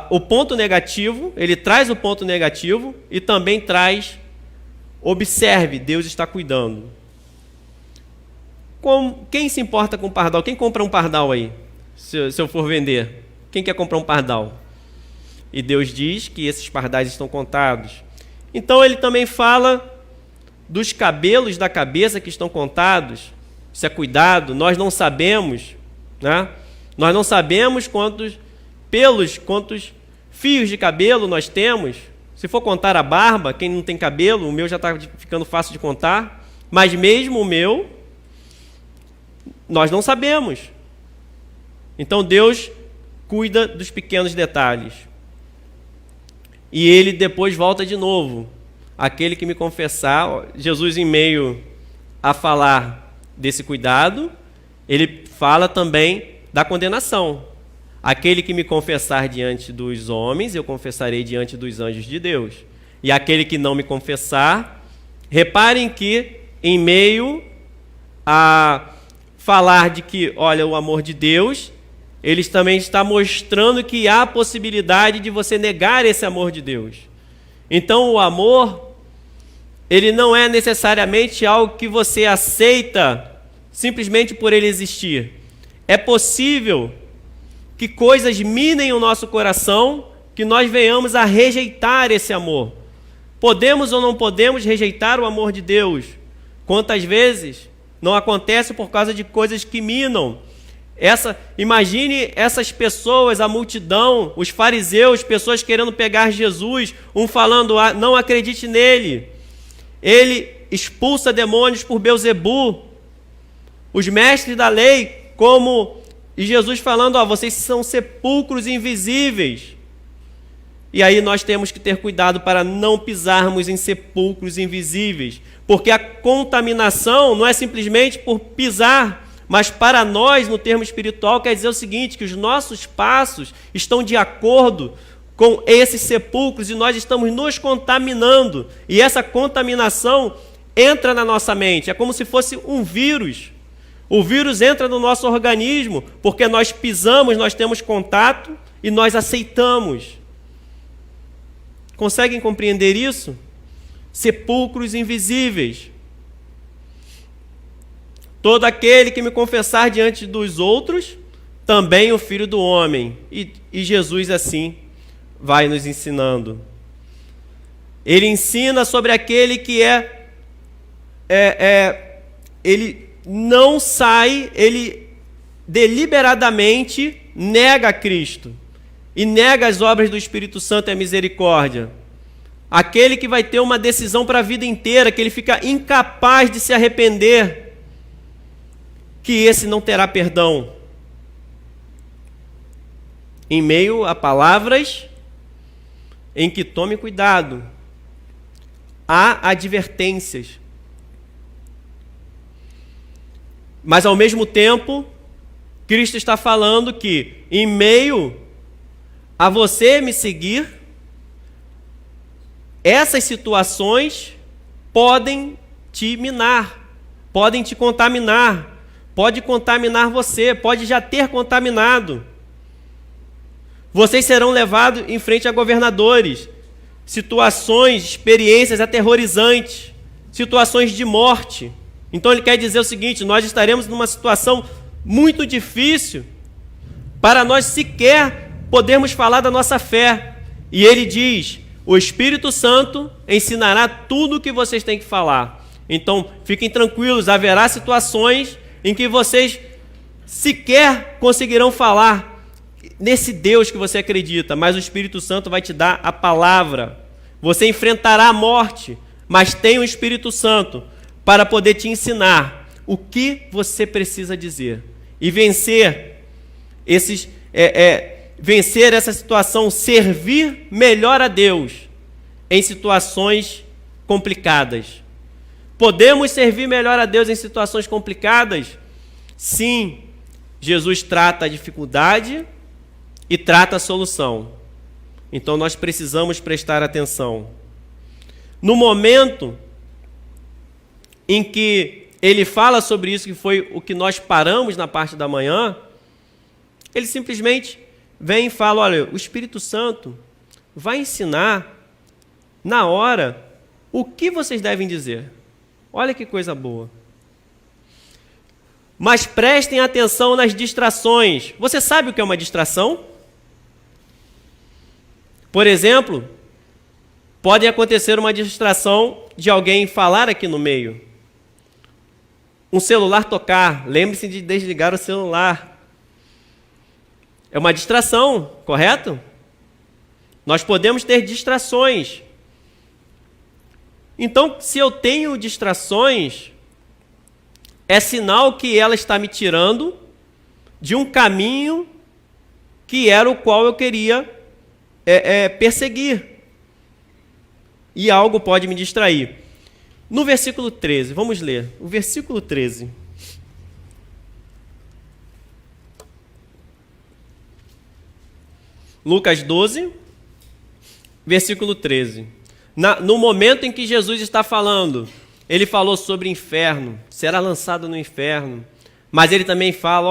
o ponto negativo. Ele traz o ponto negativo e também traz, observe, Deus está cuidando. Quem se importa com pardal? Quem compra um pardal aí? Se eu for vender, quem quer comprar um pardal? E Deus diz que esses pardais estão contados. Então ele também fala dos cabelos da cabeça que estão contados. Isso é cuidado, nós não sabemos, né? Nós não sabemos quantos pelos, quantos fios de cabelo nós temos. Se for contar a barba, quem não tem cabelo, o meu já está ficando fácil de contar, mas mesmo o meu, nós não sabemos. Então Deus cuida dos pequenos detalhes. E ele depois volta de novo. Aquele que me confessar, Jesus, em meio a falar desse cuidado, ele fala também da condenação. Aquele que me confessar diante dos homens, eu confessarei diante dos anjos de Deus. E aquele que não me confessar, reparem que em meio a falar de que, olha, o amor de Deus, ele também está mostrando que há a possibilidade de você negar esse amor de Deus. Então o amor, ele não é necessariamente algo que você aceita simplesmente por ele existir. É possível que coisas minem o nosso coração, que nós venhamos a rejeitar esse amor. Podemos ou não podemos rejeitar o amor de Deus? Quantas vezes não acontece por causa de coisas que minam? Imagine essas pessoas, a multidão, os fariseus, pessoas querendo pegar Jesus, um falando, não acredite nele. Ele expulsa demônios por Belzebu. Os mestres da lei, e Jesus falando, vocês são sepulcros invisíveis. E aí nós temos que ter cuidado para não pisarmos em sepulcros invisíveis, porque a contaminação não é simplesmente por pisar, mas para nós, no termo espiritual, quer dizer o seguinte, que os nossos passos estão de acordo com esses sepulcros e nós estamos nos contaminando. E essa contaminação entra na nossa mente, é como se fosse um vírus. O vírus entra no nosso organismo, porque nós pisamos, nós temos contato e nós aceitamos. Conseguem compreender isso? Sepulcros invisíveis. Todo aquele que me confessar diante dos outros, também o Filho do Homem. E Jesus assim vai nos ensinando. Ele ensina sobre aquele que ele não sai, ele deliberadamente nega a Cristo e nega as obras do Espírito Santo e a misericórdia. Aquele que vai ter uma decisão para a vida inteira, que ele fica incapaz de se arrepender, que esse não terá perdão. Em meio a palavras em que tome cuidado, há advertências. Mas ao mesmo tempo, Cristo está falando que em meio a você me seguir, essas situações podem te minar, podem te contaminar, pode contaminar você, pode já ter contaminado. Vocês serão levados em frente a governadores, situações, experiências aterrorizantes, situações de morte. Então ele quer dizer o seguinte, nós estaremos numa situação muito difícil para nós sequer podermos falar da nossa fé. E ele diz, o Espírito Santo ensinará tudo o que vocês têm que falar. Então fiquem tranquilos, haverá situações em que vocês sequer conseguirão falar nesse Deus que você acredita, mas o Espírito Santo vai te dar a palavra. Você enfrentará a morte, mas tem o Espírito Santo para poder te ensinar o que você precisa dizer e vencer vencer essa situação, servir melhor a Deus em situações complicadas. Podemos servir melhor a Deus em situações complicadas? Sim, Jesus trata a dificuldade e trata a solução. Então nós precisamos prestar atenção. No momento em que ele fala sobre isso, que foi o que nós paramos na parte da manhã, ele simplesmente vem e fala, olha, o Espírito Santo vai ensinar na hora o que vocês devem dizer. Olha que coisa boa. Mas prestem atenção nas distrações. Você sabe o que é uma distração? Por exemplo, pode acontecer uma distração de alguém falar aqui no meio. Um celular tocar, lembre-se de desligar o celular. É uma distração, correto? Nós podemos ter distrações. Então, se eu tenho distrações, é sinal que ela está me tirando de um caminho que era o qual eu queria perseguir. E algo pode me distrair. No versículo 13, vamos ler. O versículo 13. Lucas 12, versículo 13. No momento em que Jesus está falando, ele falou sobre inferno, será lançado no inferno. Mas ele também fala,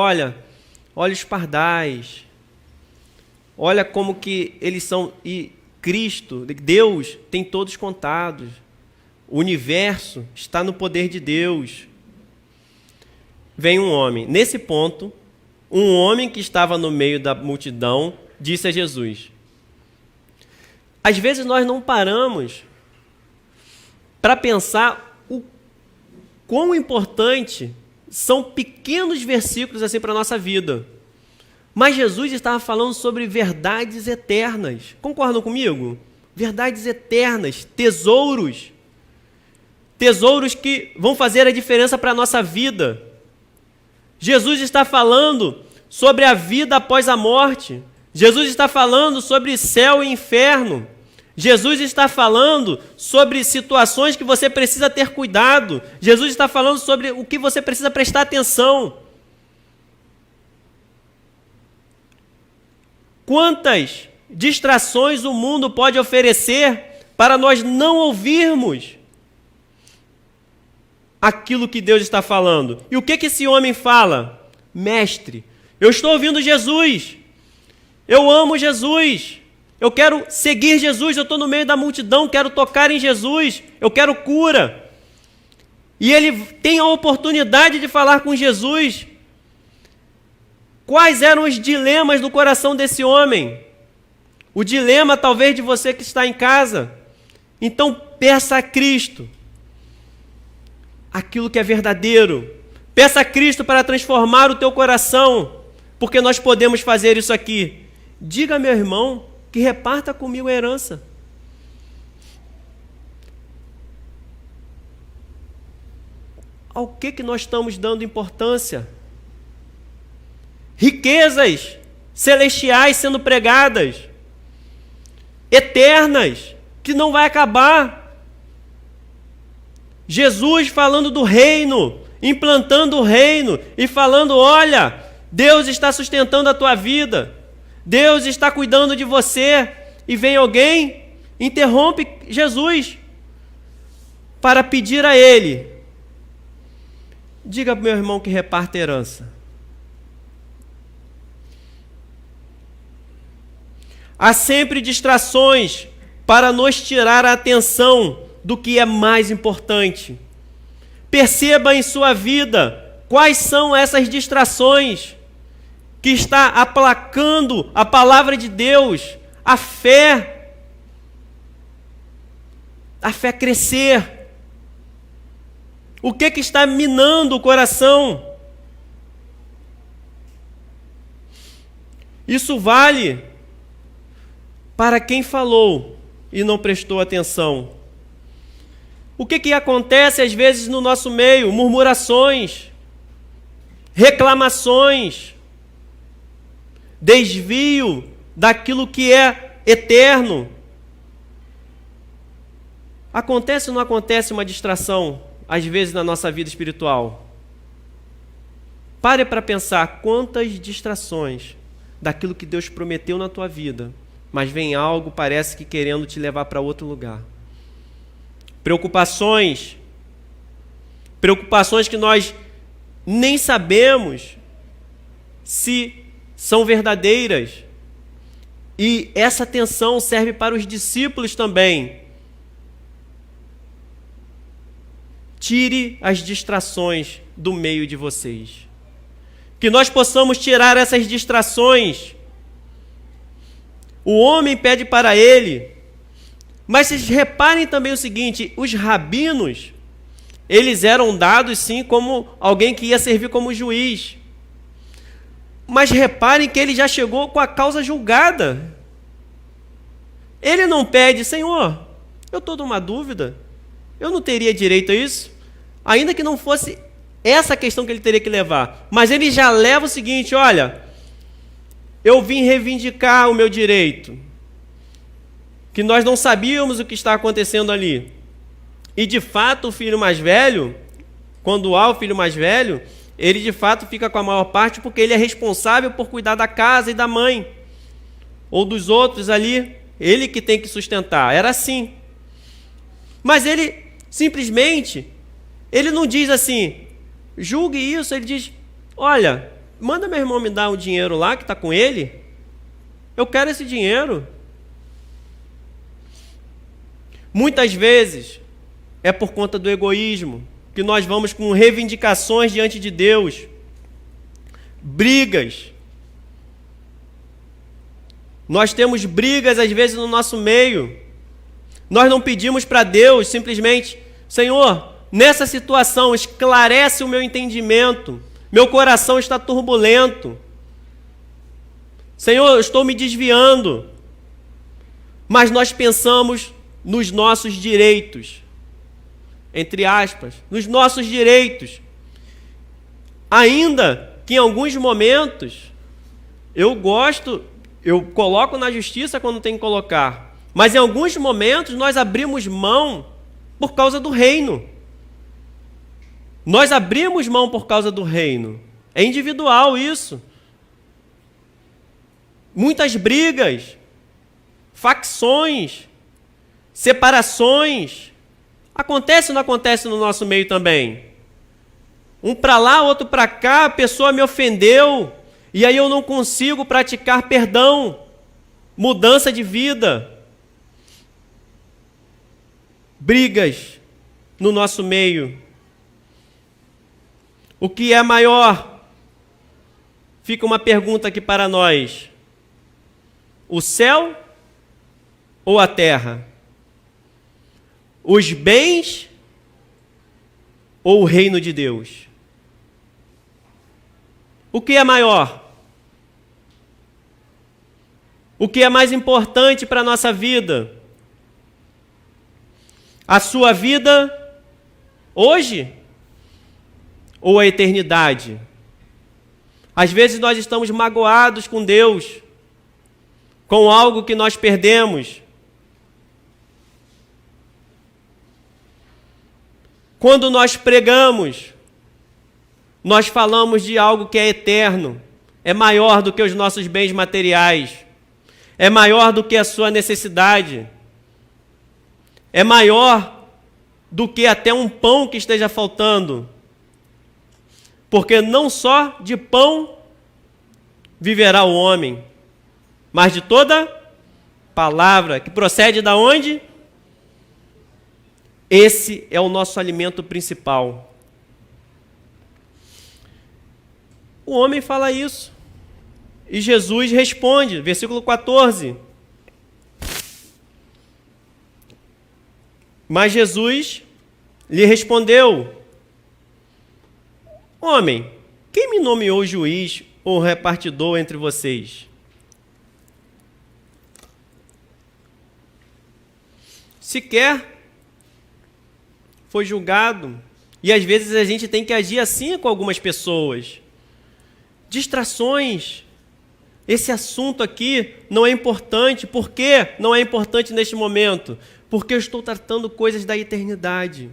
olha os pardais, olha como que eles são, e Cristo, Deus, tem todos contados. O universo está no poder de Deus. Vem um homem. Nesse ponto, um homem que estava no meio da multidão disse a Jesus. Às vezes nós não paramos para pensar o quão importante são pequenos versículos assim para a nossa vida. Mas Jesus estava falando sobre verdades eternas. Concordam comigo? Verdades eternas, tesouros. Tesouros que vão fazer a diferença para a nossa vida. Jesus está falando sobre a vida após a morte. Jesus está falando sobre céu e inferno. Jesus está falando sobre situações que você precisa ter cuidado. Jesus está falando sobre o que você precisa prestar atenção. Quantas distrações o mundo pode oferecer para nós não ouvirmos aquilo que Deus está falando? E o que esse homem fala? Mestre, eu estou ouvindo Jesus. Eu amo Jesus. Eu quero seguir Jesus. Eu estou no meio da multidão, quero tocar em Jesus. Eu quero cura. E ele tem a oportunidade de falar com Jesus. Quais eram os dilemas do coração desse homem? O dilema, talvez, de você que está em casa. Então, peça a Cristo aquilo que é verdadeiro. Peça a Cristo para transformar o teu coração, porque nós podemos fazer isso aqui. Diga, meu irmão, que reparta comigo a herança. Ao que nós estamos dando importância? Riquezas celestiais sendo pregadas, eternas, que não vai acabar. Jesus falando do reino, implantando o reino e falando, olha, Deus está sustentando a tua vida, Deus está cuidando de você, e vem alguém, interrompe Jesus para pedir a ele, diga para o meu irmão que reparta a herança. Há sempre distrações para nos tirar a atenção do que é mais importante. Perceba em sua vida quais são essas distrações que está aplacando a palavra de Deus, a fé crescer. O que está minando o coração? Isso vale para quem falou e não prestou atenção. O que acontece às vezes no nosso meio? Murmurações, reclamações, desvio daquilo que é eterno. Acontece ou não acontece uma distração, às vezes, na nossa vida espiritual? Pare para pensar quantas distrações daquilo que Deus prometeu na tua vida, mas vem algo, parece que querendo te levar para outro lugar. Preocupações que nós nem sabemos se são verdadeiras. E essa atenção serve para os discípulos também. Tire as distrações do meio de vocês. Que nós possamos tirar essas distrações. O homem pede para ele Mas vocês reparem também o seguinte, os rabinos, eles eram dados sim como alguém que ia servir como juiz. Mas reparem que ele já chegou com a causa julgada. Ele não pede, Senhor, eu estou numa dúvida, eu não teria direito a isso? Ainda que não fosse essa questão que ele teria que levar. Mas ele já leva o seguinte, olha, eu vim reivindicar o meu direito, que nós não sabíamos o que está acontecendo ali. E de fato o filho mais velho, quando há o filho mais velho, ele de fato fica com a maior parte porque ele é responsável por cuidar da casa e da mãe, ou dos outros ali, ele que tem que sustentar, era assim. Mas ele simplesmente, ele não diz assim, julgue isso, ele diz, olha, manda meu irmão me dar um dinheiro lá que está com ele, eu quero esse dinheiro. Muitas vezes é por conta do egoísmo que nós vamos com reivindicações diante de Deus, brigas. Nós temos brigas às vezes no nosso meio. Nós não pedimos para Deus simplesmente, Senhor, nessa situação esclarece o meu entendimento, meu coração está turbulento. Senhor, eu estou me desviando. Mas nós pensamos nos nossos direitos, entre aspas, nos nossos direitos. Ainda que em alguns momentos eu coloco na justiça quando tem que colocar, mas em alguns momentos nós abrimos mão por causa do reino. Nós abrimos mão por causa do reino. É individual isso. Muitas brigas, facções, separações, acontece ou não acontece no nosso meio também? Um para lá, outro para cá, a pessoa me ofendeu, e aí eu não consigo praticar perdão, mudança de vida. Brigas no nosso meio. O que é maior? Fica uma pergunta aqui para nós. O céu ou a terra? Os bens ou o reino de Deus? O que é maior? O que é mais importante para a nossa vida? A sua vida hoje ou a eternidade? Às vezes nós estamos magoados com Deus, com algo que nós perdemos. Quando nós pregamos, nós falamos de algo que é eterno, é maior do que os nossos bens materiais, é maior do que a sua necessidade, é maior do que até um pão que esteja faltando, porque não só de pão viverá o homem, mas de toda palavra que procede da onde? Esse é o nosso alimento principal. O homem fala isso. E Jesus responde, versículo 14. Mas Jesus lhe respondeu: homem, quem me nomeou juiz ou repartidor entre vocês? Sequer foi julgado. E às vezes a gente tem que agir assim com algumas pessoas. Distrações. Esse assunto aqui não é importante. Por que não é importante neste momento? Porque eu estou tratando coisas da eternidade.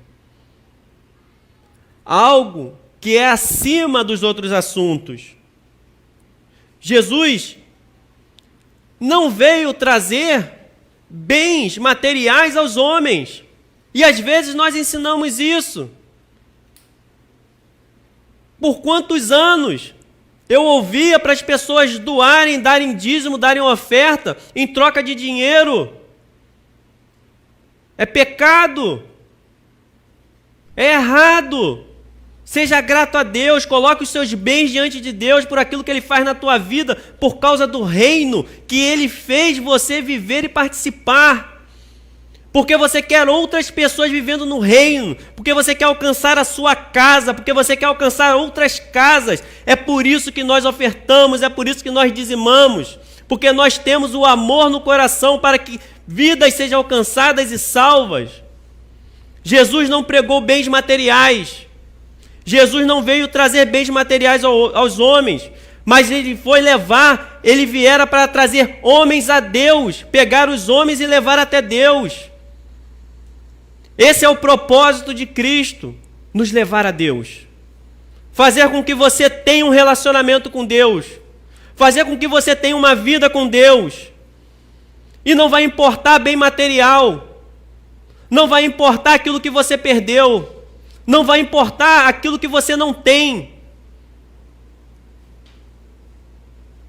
Algo que é acima dos outros assuntos. Jesus não veio trazer bens materiais aos homens. E às vezes nós ensinamos isso. Por quantos anos eu ouvia para as pessoas doarem, darem dízimo, darem oferta em troca de dinheiro? É pecado. É errado. Seja grato a Deus, coloque os seus bens diante de Deus por aquilo que Ele faz na tua vida, por causa do reino que Ele fez você viver e participar. porque você quer outras pessoas vivendo no reino, porque você quer alcançar a sua casa, porque você quer alcançar outras casas. É por isso que nós ofertamos, é por isso que nós dizimamos, porque nós temos o amor no coração para que vidas sejam alcançadas e salvas. Jesus não pregou bens materiais. Jesus não veio trazer bens materiais aos homens, mas ele viera para trazer homens a Deus, pegar os homens e levar até Deus. Esse é o propósito de Cristo, nos levar a Deus. Fazer com que você tenha um relacionamento com Deus. Fazer com que você tenha uma vida com Deus. E não vai importar bem material. Não vai importar aquilo que você perdeu. Não vai importar aquilo que você não tem.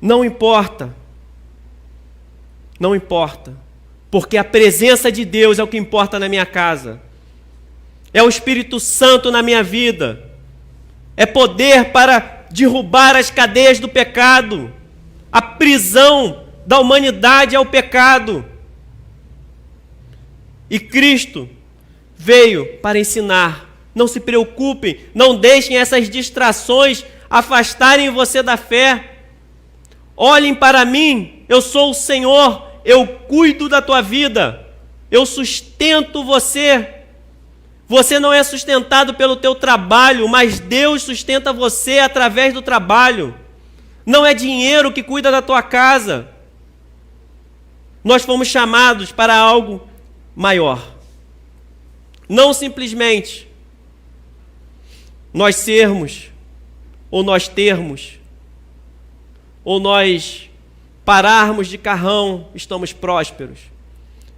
Não importa. Não importa. Porque a presença de Deus é o que importa na minha casa. É o Espírito Santo na minha vida. É poder para derrubar as cadeias do pecado. A prisão da humanidade é o pecado. E Cristo veio para ensinar. Não se preocupem, não deixem essas distrações afastarem você da fé. Olhem para mim, eu sou o Senhor, eu cuido da tua vida, eu sustento você. Você não é sustentado pelo teu trabalho, mas Deus sustenta você através do trabalho. Não é dinheiro que cuida da tua casa. Nós fomos chamados para algo maior. Não simplesmente nós sermos, ou nós termos, ou nós pararmos de carrão, estamos prósperos.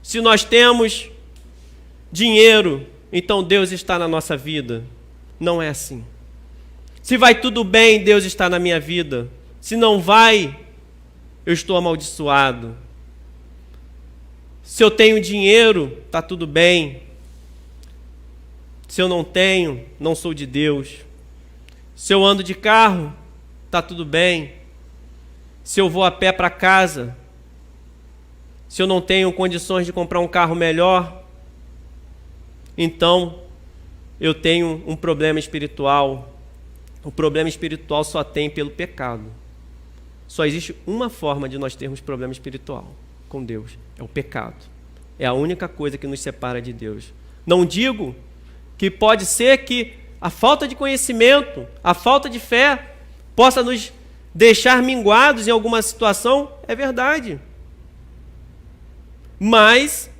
Se nós temos dinheiro, então Deus está na nossa vida. Não é assim. Se vai tudo bem, Deus está na minha vida. Se não vai, eu estou amaldiçoado. Se eu tenho dinheiro, está tudo bem. Se eu não tenho, não sou de Deus. Se eu ando de carro, está tudo bem. Se eu vou a pé para casa, se eu não tenho condições de comprar um carro melhor, então eu tenho um problema espiritual. O problema espiritual só tem pelo pecado. Só existe uma forma de nós termos problema espiritual com Deus, é o pecado. É a única coisa que nos separa de Deus. Não digo que pode ser que a falta de conhecimento, a falta de fé, possa nos deixar minguados em alguma situação, é verdade. Mas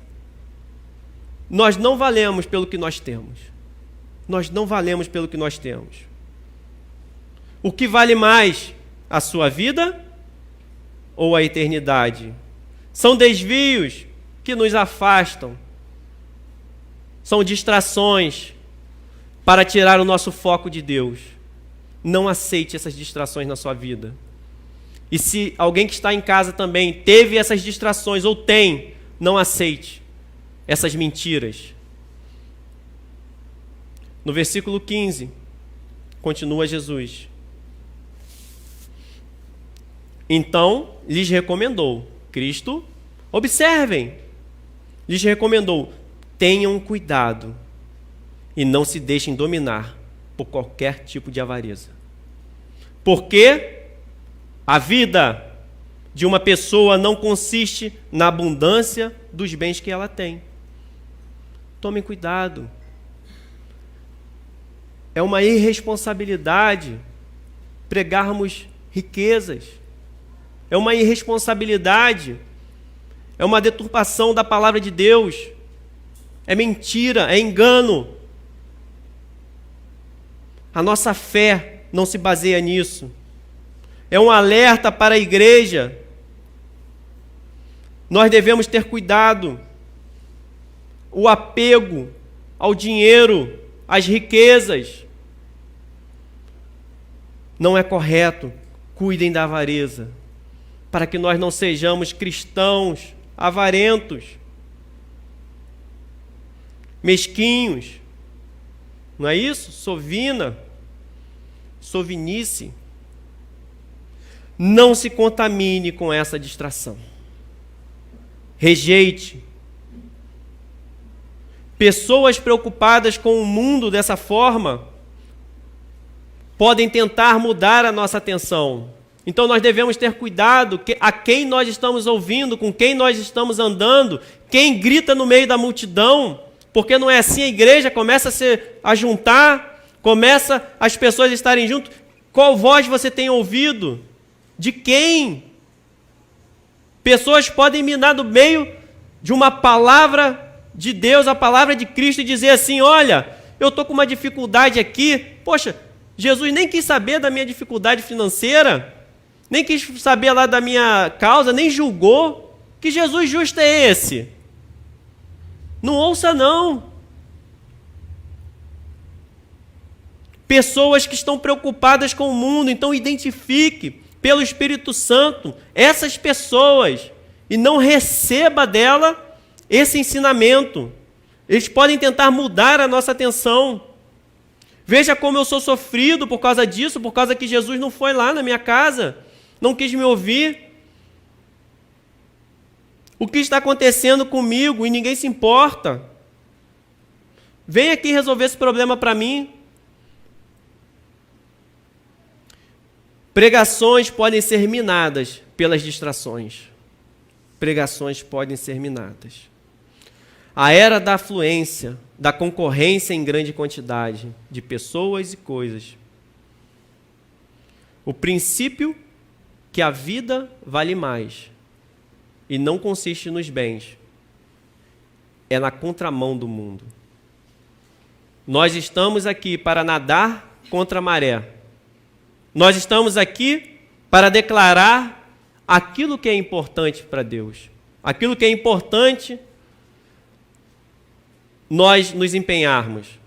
nós não valemos pelo que nós temos. Nós não valemos pelo que nós temos. O que vale mais, a sua vida ou a eternidade? São desvios que nos afastam. São distrações para tirar o nosso foco de Deus. Não aceite essas distrações na sua vida. E se alguém que está em casa também teve essas distrações ou tem, não aceite essas mentiras. No versículo 15, continua Jesus. Então, lhes recomendou, Cristo, observem, lhes recomendou, tenham cuidado e não se deixem dominar por qualquer tipo de avareza. Porque a vida de uma pessoa não consiste na abundância dos bens que ela tem. Tomem cuidado. É uma irresponsabilidade pregarmos riquezas. É uma irresponsabilidade. É uma deturpação da palavra de Deus. É mentira, é engano. A nossa fé não se baseia nisso. É um alerta para a igreja. Nós devemos ter cuidado. O apego ao dinheiro, às riquezas, não é correto. Cuidem da avareza, para que nós não sejamos cristãos avarentos, mesquinhos. Não é isso? Sovinice. Não se contamine com essa distração. Rejeite. Pessoas preocupadas com o mundo dessa forma podem tentar mudar a nossa atenção. Então nós devemos ter cuidado a quem nós estamos ouvindo, com quem nós estamos andando, quem grita no meio da multidão, porque não é assim, a igreja começa a juntar, começa as pessoas estarem juntas. Qual voz você tem ouvido? De quem? Pessoas podem minar no meio de uma palavra de Deus, a palavra de Cristo, e dizer assim: olha, eu estou com uma dificuldade aqui. Poxa, Jesus nem quis saber da minha dificuldade financeira, nem quis saber lá da minha causa, nem julgou. Que Jesus justo é esse? Não ouça, não. Pessoas que estão preocupadas com o mundo, então identifique pelo Espírito Santo essas pessoas e não receba dela esse ensinamento. Eles podem tentar mudar a nossa atenção. Veja como eu sou sofrido por causa disso, por causa que Jesus não foi lá na minha casa, não quis me ouvir. O que está acontecendo comigo e ninguém se importa. Vem aqui resolver esse problema para mim. Pregações podem ser minadas pelas distrações. Pregações podem ser minadas. A era da afluência, da concorrência em grande quantidade de pessoas e coisas. O princípio que a vida vale mais e não consiste nos bens é na contramão do mundo. Nós estamos aqui para nadar contra a maré. Nós estamos aqui para declarar aquilo que é importante para Deus. Aquilo que é importante nós nos empenharmos.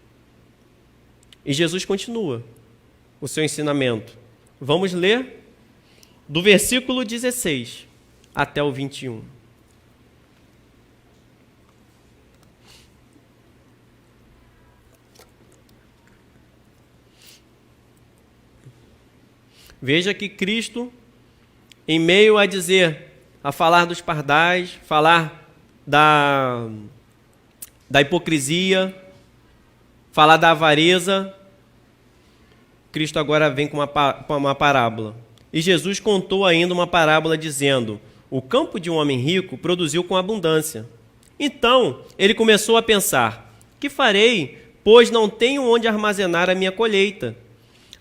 E Jesus continua o seu ensinamento. Vamos ler do versículo 16 até o 21. Veja que Cristo, em meio a falar dos pardais, falar da hipocrisia, falar da avareza, Cristo agora vem com uma parábola. E Jesus contou ainda uma parábola dizendo: o campo de um homem rico produziu com abundância. Então ele começou a pensar: que farei, pois não tenho onde armazenar a minha colheita?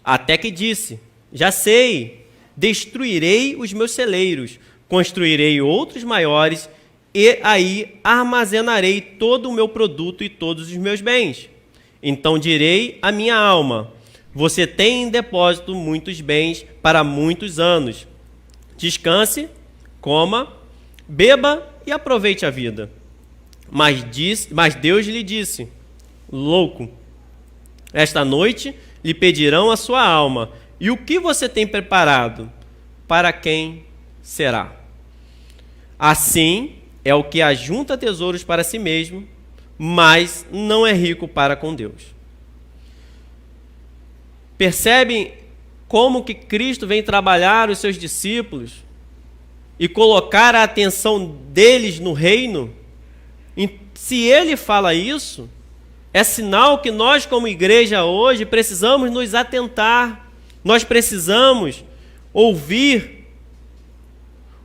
Até que disse: já sei, destruirei os meus celeiros, construirei outros maiores, e aí armazenarei todo o meu produto e todos os meus bens. Então direi à minha alma: você tem em depósito muitos bens para muitos anos. Descanse, coma, beba e aproveite a vida. Mas Deus lhe disse: louco, esta noite lhe pedirão a sua alma, e o que você tem preparado? Para quem será? Assim é o que ajunta tesouros para si mesmo, mas não é rico para com Deus. Percebem como que Cristo vem trabalhar os seus discípulos e colocar a atenção deles no reino? Se ele fala isso, é sinal que nós, como igreja hoje, precisamos nos atentar. Nós precisamos ouvir.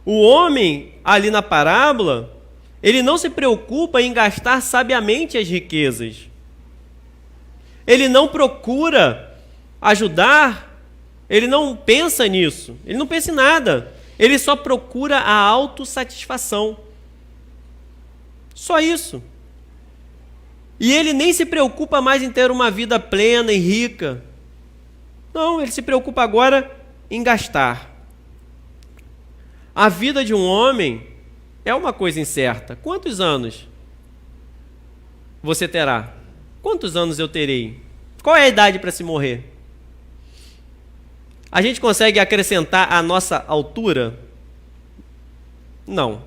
O homem ali na parábola, ele não se preocupa em gastar sabiamente as riquezas. Ele não procura ajudar, ele não pensa nisso, ele não pensa em nada. Ele só procura a autossatisfação. Só isso. E ele nem se preocupa mais em ter uma vida plena e rica. Não, ele se preocupa agora em gastar. A vida de um homem é uma coisa incerta. Quantos anos você terá? Quantos anos eu terei? Qual é a idade para se morrer? A gente consegue acrescentar a nossa altura? Não.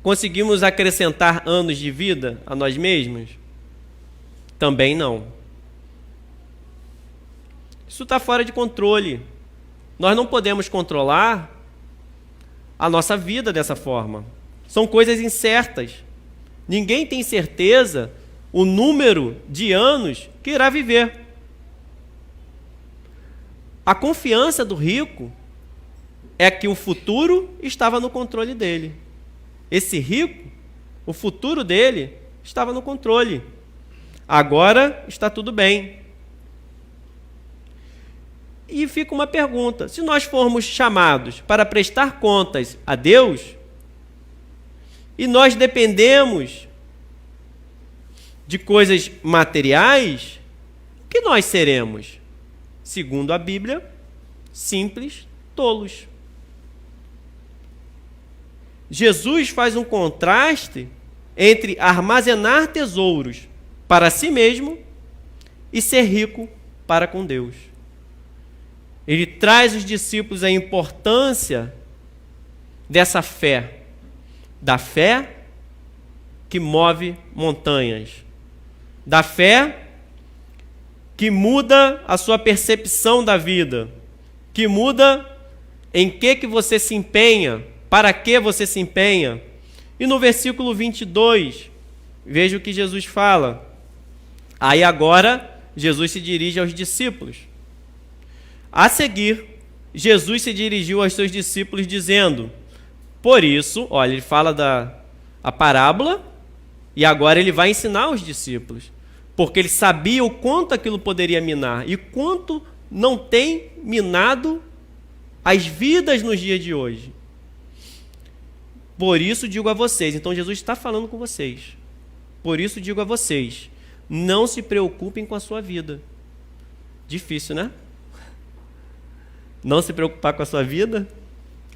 Conseguimos acrescentar anos de vida a nós mesmos? Também não. Isso está fora de controle. Nós não podemos controlar a nossa vida dessa forma. São coisas incertas. Ninguém tem certeza o número de anos que irá viver. A confiança do rico é que o futuro estava no controle dele. Esse rico, o futuro dele estava no controle. Agora está tudo bem. E fica uma pergunta: se nós formos chamados para prestar contas a Deus, e nós dependemos de coisas materiais, o que nós seremos? Segundo a Bíblia, simples tolos. Jesus faz um contraste entre armazenar tesouros para si mesmo e ser rico para com Deus. Ele traz aos discípulos a importância dessa fé, da fé que move montanhas, da fé que muda a sua percepção da vida, que muda em que você se empenha, para que você se empenha. E no versículo 22, veja o que Jesus fala. Aí agora, Jesus se dirige aos discípulos. A seguir, Jesus se dirigiu aos seus discípulos dizendo, por isso, olha, ele fala a parábola e agora ele vai ensinar aos discípulos, porque ele sabia o quanto aquilo poderia minar e quanto não tem minado as vidas nos dias de hoje. Por isso digo a vocês, então Jesus está falando com vocês, por isso digo a vocês, não se preocupem com a sua vida. Difícil, né? Não se preocupar com a sua vida,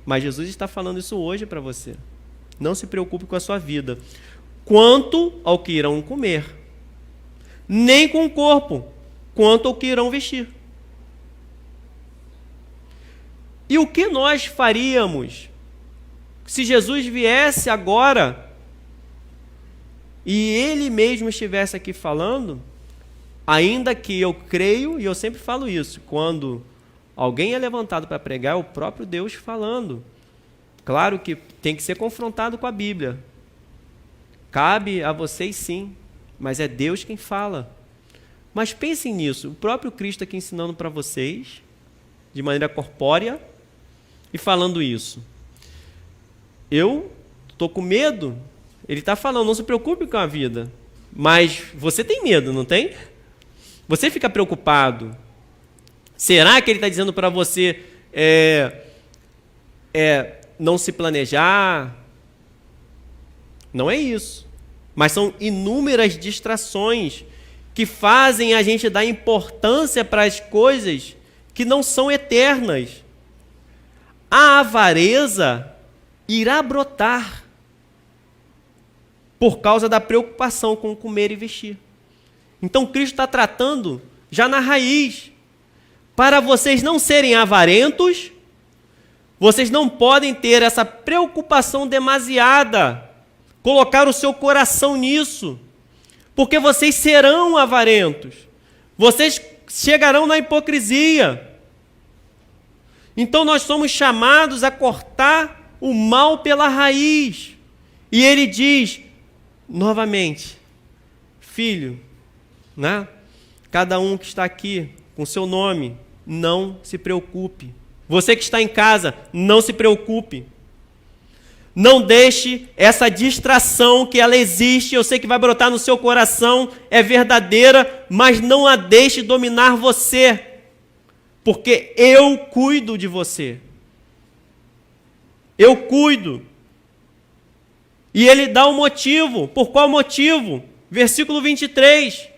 mas Jesus está falando isso hoje para você. Não se preocupe com a sua vida, quanto ao que irão comer, nem com o corpo, quanto ao que irão vestir. E o que nós faríamos se Jesus viesse agora e Ele mesmo estivesse aqui falando? Ainda que eu creio, e eu sempre falo isso, quando alguém é levantado para pregar, é o próprio Deus falando. Claro que tem que ser confrontado com a Bíblia. Cabe a vocês sim, mas é Deus quem fala. Mas pensem nisso, o próprio Cristo aqui ensinando para vocês, de maneira corpórea, e falando isso. Eu estou com medo. Ele está falando, não se preocupe com a vida. Mas você tem medo, não tem? Você fica preocupado. Será que ele está dizendo para você não se planejar? Não é isso. Mas são inúmeras distrações que fazem a gente dar importância para as coisas que não são eternas. A avareza irá brotar por causa da preocupação com comer e vestir. Então Cristo está tratando já na raiz. Para vocês não serem avarentos, vocês não podem ter essa preocupação demasiada, colocar o seu coração nisso, porque vocês serão avarentos, vocês chegarão na hipocrisia. Então nós somos chamados a cortar o mal pela raiz. E ele diz, novamente, filho, né? Cada um que está aqui com seu nome, não se preocupe. Você que está em casa, não se preocupe. Não deixe essa distração que ela existe, eu sei que vai brotar no seu coração, é verdadeira, mas não a deixe dominar você, porque eu cuido de você. Eu cuido. E ele dá um motivo. Por qual motivo? Versículo 23.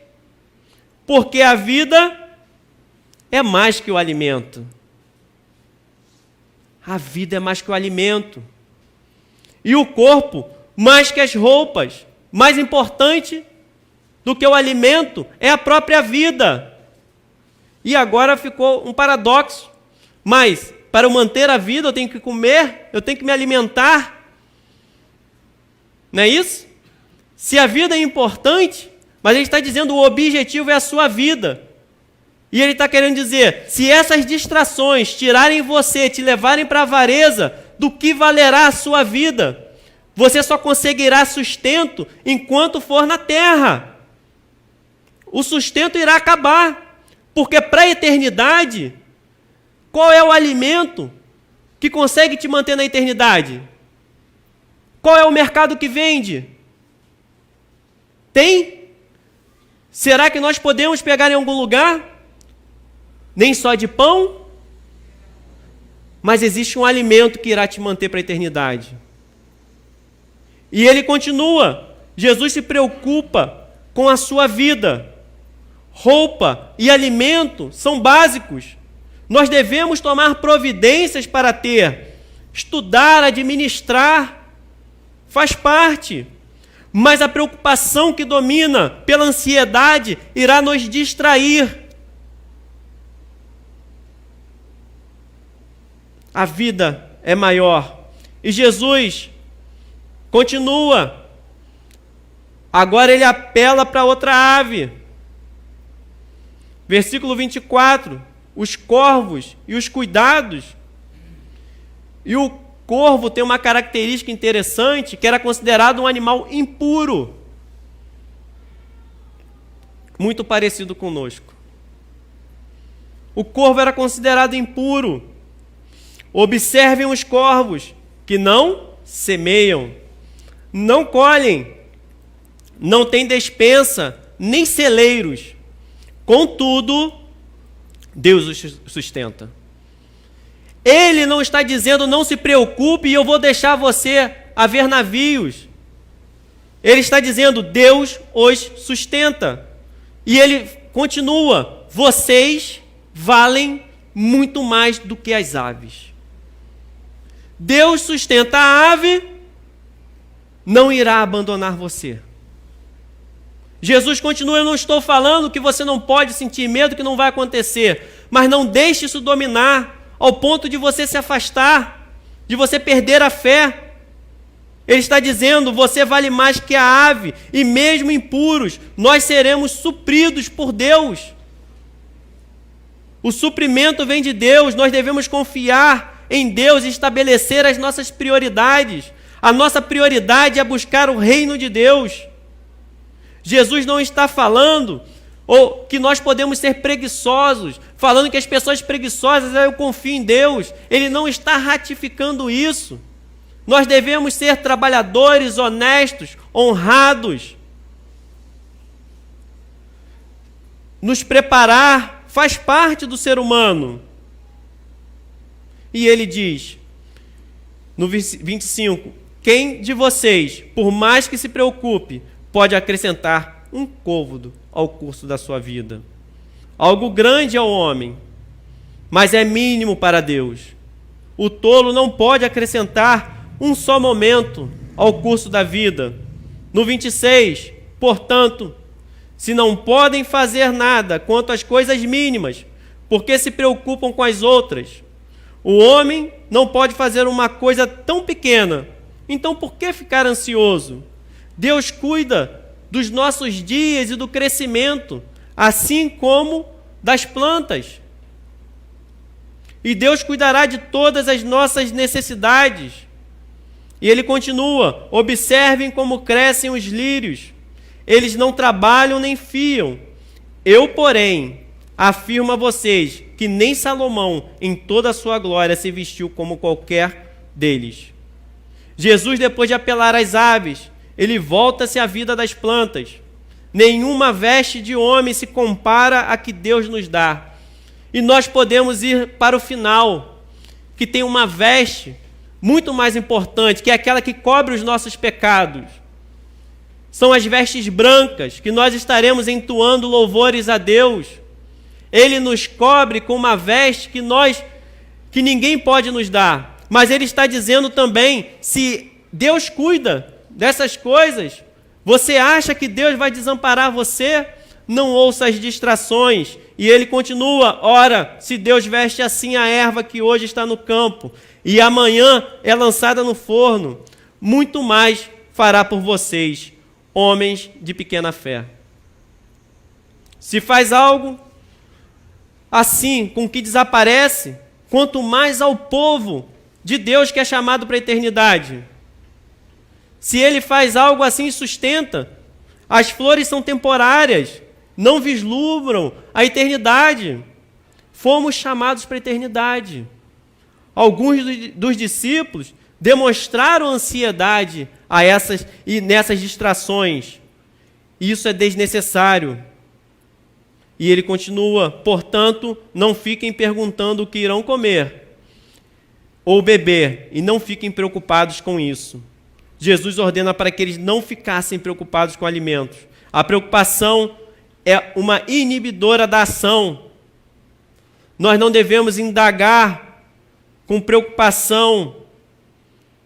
Porque a vida é mais que o alimento. A vida é mais que o alimento. E o corpo mais que as roupas. Mais importante do que o alimento é a própria vida. E agora ficou um paradoxo. Mas para eu manter a vida eu tenho que comer, eu tenho que me alimentar. Não é isso? Se a vida é importante, mas ele está dizendo o objetivo é a sua vida. E ele está querendo dizer, se essas distrações tirarem você, te levarem para a avareza, do que valerá a sua vida? Você só conseguirá sustento enquanto for na terra. o sustento irá acabar, porque para a eternidade, qual é o alimento que consegue te manter na eternidade? Qual é o mercado que vende? Tem? Será que nós podemos pegar em algum lugar? Nem só de pão, mas existe um alimento que irá te manter para a eternidade. E ele continua, Jesus se preocupa com a sua vida. Roupa e alimento são básicos. Nós devemos tomar providências para ter, estudar, administrar, faz parte. Mas a preocupação que domina pela ansiedade irá nos distrair. A vida é maior. E Jesus continua. Agora ele apela para outra ave. Versículo 24. Os corvos e os cuidados. E o corvo tem uma característica interessante, que era considerado um animal impuro. Muito parecido conosco. O corvo era considerado impuro. Observem os corvos, que não semeiam, não colhem, não têm despensa, nem celeiros. Contudo, Deus os sustenta. Ele não está dizendo, não se preocupe e eu vou deixar você haver navios. Ele está dizendo, Deus os sustenta. E ele continua, vocês valem muito mais do que as aves. Deus sustenta a ave, não irá abandonar você. Jesus continua, eu não estou falando que você não pode sentir medo, que não vai acontecer, mas não deixe isso dominar ao ponto de você se afastar, de você perder a fé. Ele está dizendo, você vale mais que a ave, e mesmo impuros, nós seremos supridos por Deus. O suprimento vem de Deus, nós devemos confiar em Deus e estabelecer as nossas prioridades. A nossa prioridade é buscar o reino de Deus. Jesus não está falando ou que nós podemos ser preguiçosos, falando que as pessoas preguiçosas, eu confio em Deus. Ele não está ratificando isso. Nós devemos ser trabalhadores, honestos, honrados. Nos preparar faz parte do ser humano. E ele diz, no 25, quem de vocês, por mais que se preocupe, pode acrescentar um côvado ao curso da sua vida? Algo grande ao homem, mas é mínimo para Deus. O tolo não pode acrescentar um só momento ao curso da vida. No 26, portanto, se não podem fazer nada quanto às coisas mínimas, porque se preocupam com as outras, o homem não pode fazer uma coisa tão pequena. Então, por que ficar ansioso? Deus cuida dos nossos dias e do crescimento, assim como das plantas. E Deus cuidará de todas as nossas necessidades. E ele continua, observem como crescem os lírios. Eles não trabalham nem fiam. Eu, porém, afirmo a vocês que nem Salomão, em toda a sua glória, se vestiu como qualquer deles. Jesus, depois de apelar às aves, ele volta-se à vida das plantas. Nenhuma veste de homem se compara à que Deus nos dá. E nós podemos ir para o final, que tem uma veste muito mais importante, que é aquela que cobre os nossos pecados. São as vestes brancas, que nós estaremos entoando louvores a Deus. Ele nos cobre com uma veste que ninguém pode nos dar. Mas ele está dizendo também, se Deus cuida dessas coisas, você acha que Deus vai desamparar você? Não ouça as distrações. E ele continua, ora, se Deus veste assim a erva que hoje está no campo, e amanhã é lançada no forno, muito mais fará por vocês, homens de pequena fé. Se faz algo assim, com que desaparece, quanto mais ao povo de Deus que é chamado para a eternidade. Se ele faz algo assim e sustenta, as flores são temporárias não vislumbram a eternidade. Fomos chamados para a eternidade. Alguns dos discípulos demonstraram ansiedade nessas distrações. Isso é desnecessário. E ele continua, portanto, não fiquem perguntando o que irão comer ou beber, e não fiquem preocupados com isso. Jesus ordena para que eles não ficassem preocupados com alimentos. A preocupação é uma inibidora da ação. Nós não devemos indagar com preocupação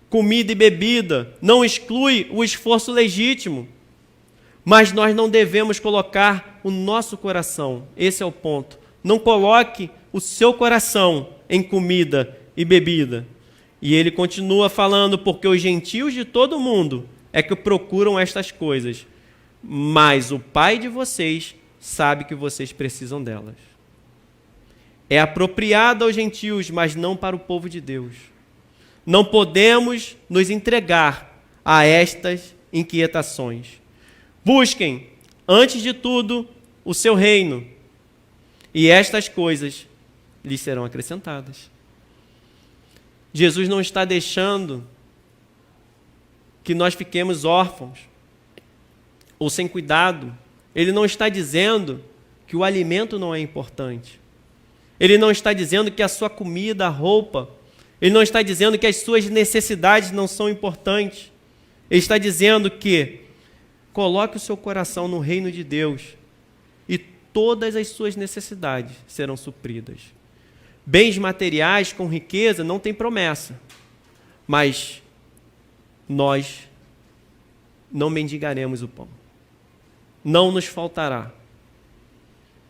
comida e bebida. Não exclui o esforço legítimo. Mas nós não devemos colocar o nosso coração. Esse é o ponto. Não coloque o seu coração em comida e bebida. E ele continua falando, porque os gentios de todo mundo é que procuram estas coisas, mas o Pai de vocês sabe que vocês precisam delas. É apropriado aos gentios, mas não para o povo de Deus. Não podemos nos entregar a estas inquietações. Busquem, antes de tudo, o seu reino, e estas coisas lhes serão acrescentadas. Jesus não está deixando que nós fiquemos órfãos ou sem cuidado. Ele não está dizendo que o alimento não é importante. Ele não está dizendo que a sua comida, a roupa, ele não está dizendo que as suas necessidades não são importantes. Ele está dizendo que coloque o seu coração no reino de Deus e todas as suas necessidades serão supridas. Bens materiais com riqueza não tem promessa, mas nós não mendigaremos o pão. Não nos faltará.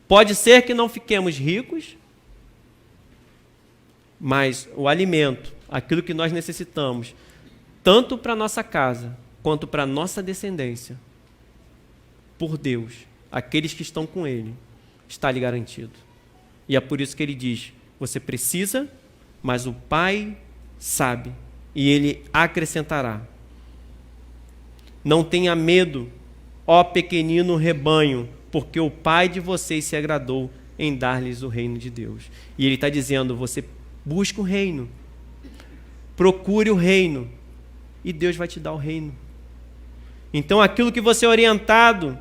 Pode ser que não fiquemos ricos, mas o alimento, aquilo que nós necessitamos, tanto para a nossa casa, quanto para a nossa descendência, por Deus, aqueles que estão com Ele, está lhe garantido. E é por isso que Ele diz, você precisa, mas o Pai sabe, e Ele acrescentará. Não tenha medo, ó pequenino rebanho, porque o Pai de vocês se agradou em dar-lhes o reino de Deus. E Ele está dizendo, você busca o reino, procure o reino, e Deus vai te dar o reino. Então, aquilo que você é orientado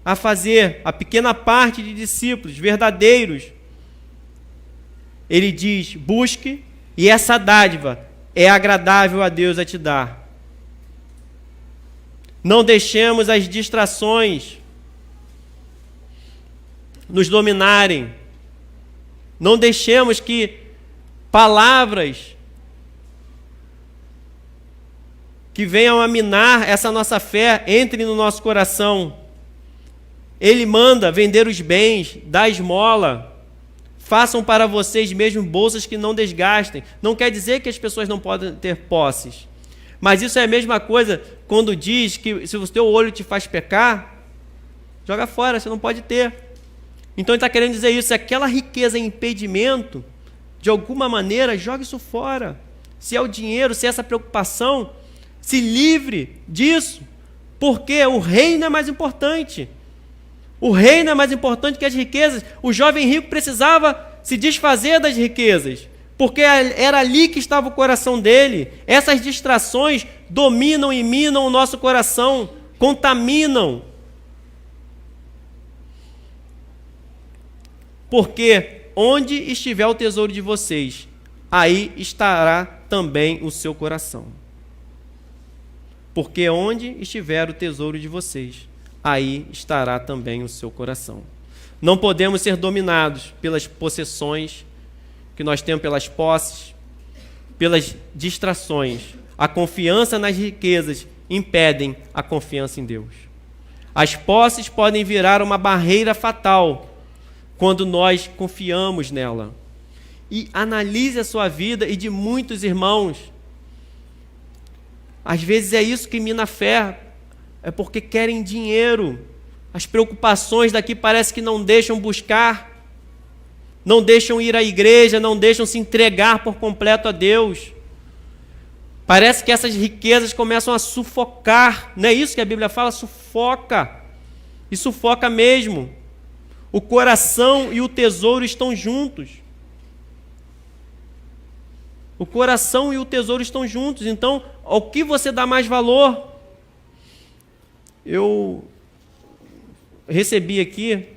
a fazer, a pequena parte de discípulos verdadeiros, ele diz, busque, e essa dádiva é agradável a Deus a te dar. Não deixemos as distrações nos dominarem. Não deixemos que palavras que venham a minar essa nossa fé entrem no nosso coração. Ele manda vender os bens, dar esmola. Façam para vocês mesmos bolsas que não desgastem. Não quer dizer que as pessoas não podem ter posses. Mas isso é a mesma coisa quando diz que se o teu olho te faz pecar, joga fora, você não pode ter. Então ele está querendo dizer isso. Se aquela riqueza é impedimento, de alguma maneira, joga isso fora. Se é o dinheiro, se é essa preocupação, se livre disso. Porque o reino é mais importante. O reino é mais importante que as riquezas. O jovem rico precisava se desfazer das riquezas, porque era ali que estava o coração dele. Essas distrações dominam e minam o nosso coração, contaminam. Porque onde estiver o tesouro de vocês, aí estará também o seu coração. Porque onde estiver o tesouro de vocês, aí estará também o seu coração. Não podemos ser dominados pelas possessões que nós temos, pelas posses, pelas distrações. A confiança nas riquezas impedem a confiança em Deus. As posses podem virar uma barreira fatal quando nós confiamos nela. E analise a sua vida e de muitos irmãos. Às vezes é isso que mina a fé, é porque querem dinheiro. As preocupações daqui parece que não deixam buscar, não deixam ir à igreja, não deixam se entregar por completo a Deus. Parece que essas riquezas começam a sufocar. Não é isso que a Bíblia fala? Sufoca. E sufoca mesmo. O coração e o tesouro estão juntos. O coração e o tesouro estão juntos. Então, ao que você dá mais valor? Eu recebi aqui,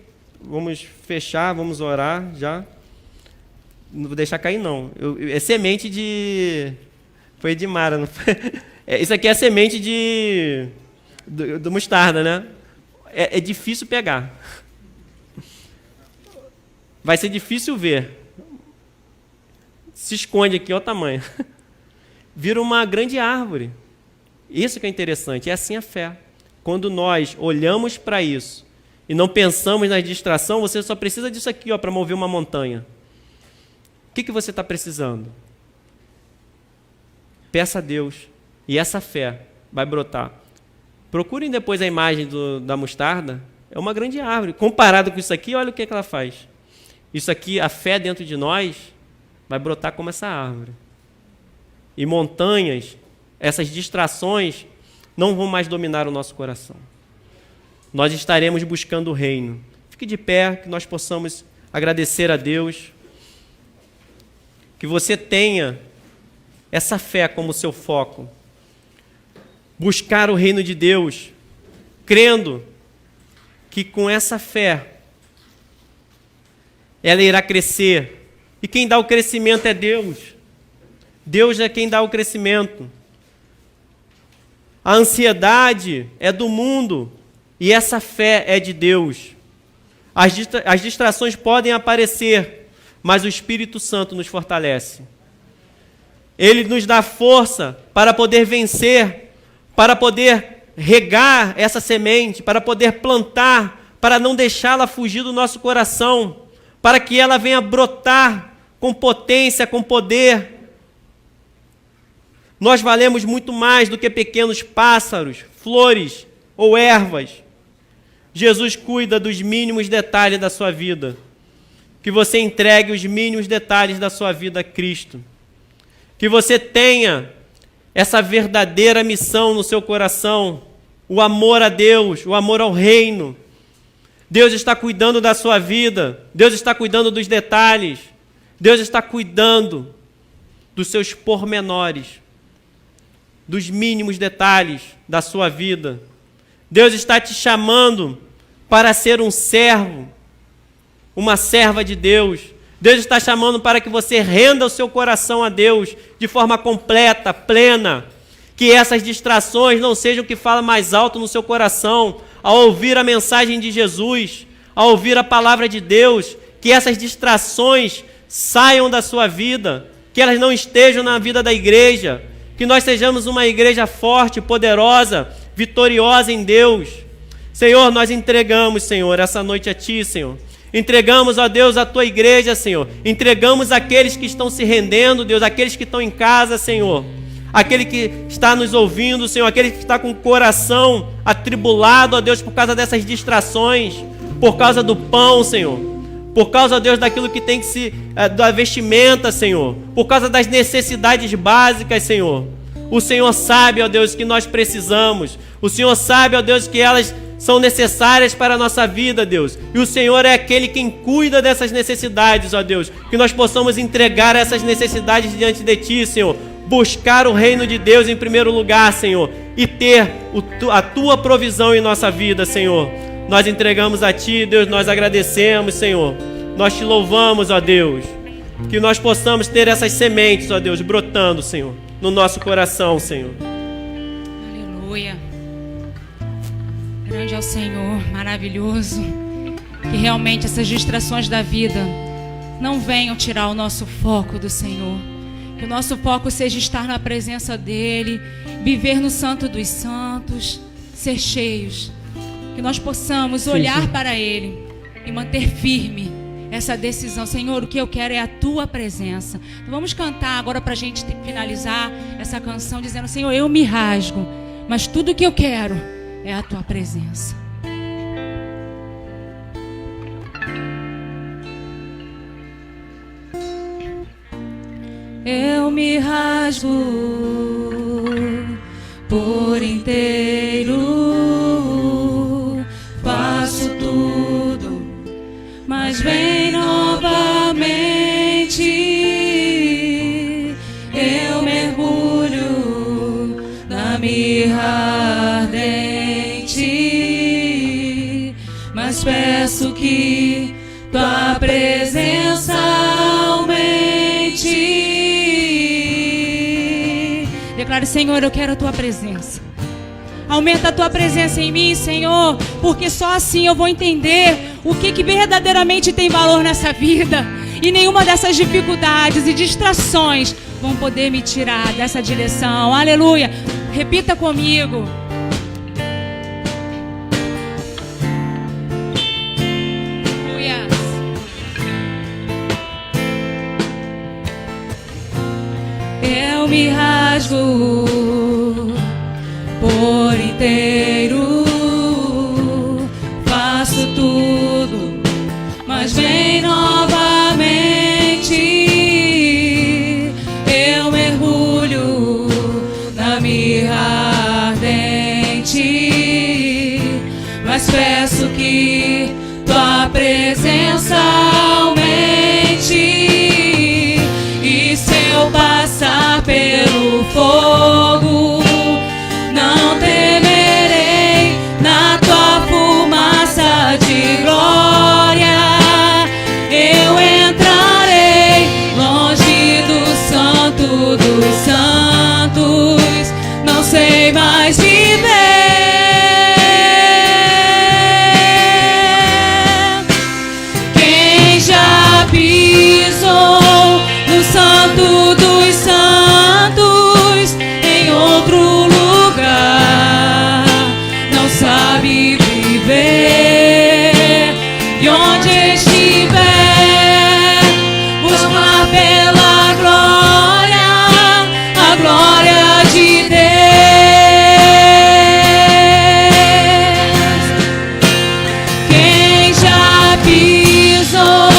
vamos fechar, vamos orar já. Não vou deixar cair, não. É semente de... Foi de Mara, não foi? Isso aqui é semente do mostarda, né? É difícil pegar. Vai ser difícil ver. Se esconde aqui, olha o tamanho. Vira uma grande árvore. Isso que é interessante, é assim a fé. Quando nós olhamos para isso e não pensamos na distração, você só precisa disso aqui para mover uma montanha. O que você está precisando? Peça a Deus, e essa fé vai brotar. Procurem depois a imagem da mostarda, é uma grande árvore. Comparado com isso aqui, olha o que ela faz. Isso aqui, a fé dentro de nós, vai brotar como essa árvore. E montanhas, essas distrações, não vão mais dominar o nosso coração. Nós estaremos buscando o reino. Fique de pé, que nós possamos agradecer a Deus. Que você tenha essa fé como seu foco. Buscar o reino de Deus, crendo que com essa fé, ela irá crescer. E quem dá o crescimento é Deus. Deus é quem dá o crescimento. A ansiedade é do mundo e essa fé é de Deus. As distrações podem aparecer, mas o Espírito Santo nos fortalece. Ele nos dá força para poder vencer, para poder regar essa semente, para poder plantar, para não deixá-la fugir do nosso coração, para que ela venha brotar com potência, com poder. Nós valemos muito mais do que pequenos pássaros, flores ou ervas. Jesus cuida dos mínimos detalhes da sua vida. Que você entregue os mínimos detalhes da sua vida a Cristo. Que você tenha essa verdadeira missão no seu coração, o amor a Deus, o amor ao reino. Deus está cuidando da sua vida, Deus está cuidando dos detalhes, Deus está cuidando dos seus pormenores, dos mínimos detalhes da sua vida. Deus está te chamando para ser um servo, uma serva de Deus. Deus está chamando para que você renda o seu coração a Deus de forma completa, plena. Que essas distrações não sejam o que fala mais alto no seu coração ao ouvir a mensagem de Jesus, ao ouvir a palavra de Deus. Que essas distrações saiam da sua vida, que elas não estejam na vida da igreja. Que nós sejamos uma igreja forte, poderosa, vitoriosa em Deus. Senhor, nós entregamos, Senhor, essa noite a Ti, Senhor. Entregamos, ó Deus, a Tua igreja, Senhor. Entregamos aqueles que estão se rendendo, Deus, aqueles que estão em casa, Senhor. Aquele que está nos ouvindo, Senhor, aquele que está com o coração atribulado, ó Deus, por causa dessas distrações, por causa do pão, Senhor. Por causa, ó Deus, daquilo que tem que se... da vestimenta, Senhor. Por causa das necessidades básicas, Senhor. O Senhor sabe, ó Deus, que nós precisamos. O Senhor sabe, ó Deus, que elas são necessárias para a nossa vida, Deus. E o Senhor é aquele quem cuida dessas necessidades, ó Deus. Que nós possamos entregar essas necessidades diante de Ti, Senhor. Buscar o reino de Deus em primeiro lugar, Senhor. E ter a Tua provisão em nossa vida, Senhor. Nós entregamos a Ti, Deus, nós agradecemos, Senhor. Nós Te louvamos, ó Deus. Que nós possamos ter essas sementes, ó Deus, brotando, Senhor, no nosso coração, Senhor. Aleluia. Grande é o Senhor, maravilhoso. Que realmente essas distrações da vida não venham tirar o nosso foco do Senhor. Que o nosso foco seja estar na presença dEle, viver no Santo dos Santos, ser cheios. Que nós possamos olhar para Ele e manter firme essa decisão. Senhor, o que eu quero é a Tua presença. Então vamos cantar agora para a gente finalizar essa canção dizendo: Senhor, eu me rasgo, mas tudo o que eu quero é a Tua presença. Eu me rasgo por inteiro, faço tudo mas vem novamente. Eu mergulho na mirra ardente, mas peço que tua presença aumente. Declare: Senhor, eu quero a tua presença. Aumenta a tua presença em mim, Senhor, porque só assim eu vou entender o que verdadeiramente tem valor nessa vida. E nenhuma dessas dificuldades e distrações vão poder me tirar dessa direção. Aleluia. Repita comigo. Eu me rasgo por inteiro, faço tudo, mas vem novamente. Eu mergulho na mirra ardente, mas peço que tua presença aumente. E se eu passar pelo fogo, não temerei, na tua fumaça de glória eu entrarei, longe do santo dos santos, não sei mais viver. Quem já pisou no santo dos santos, em outro lugar, não sabe viver. E onde estiver, buscar pela glória, a glória de Deus. Quem já pisou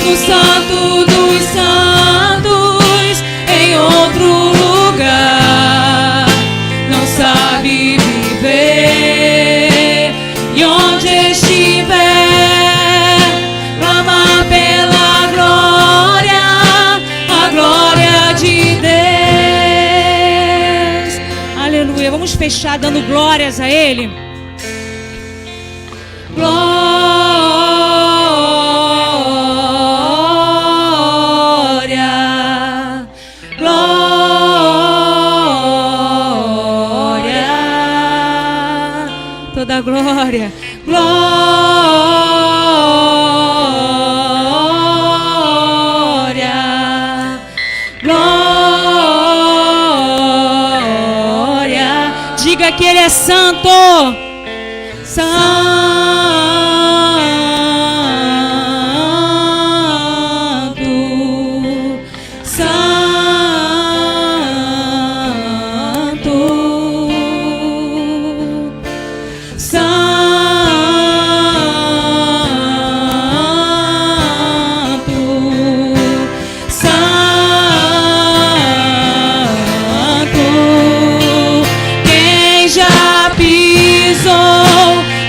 no santo dos santos, em outro lugar, não sabe viver. E onde estiver, clamar pela glória, a glória de Deus. Aleluia. Vamos fechar dando glórias a Ele. Glória, glória, toda glória, glória, glória. Diga que Ele é santo.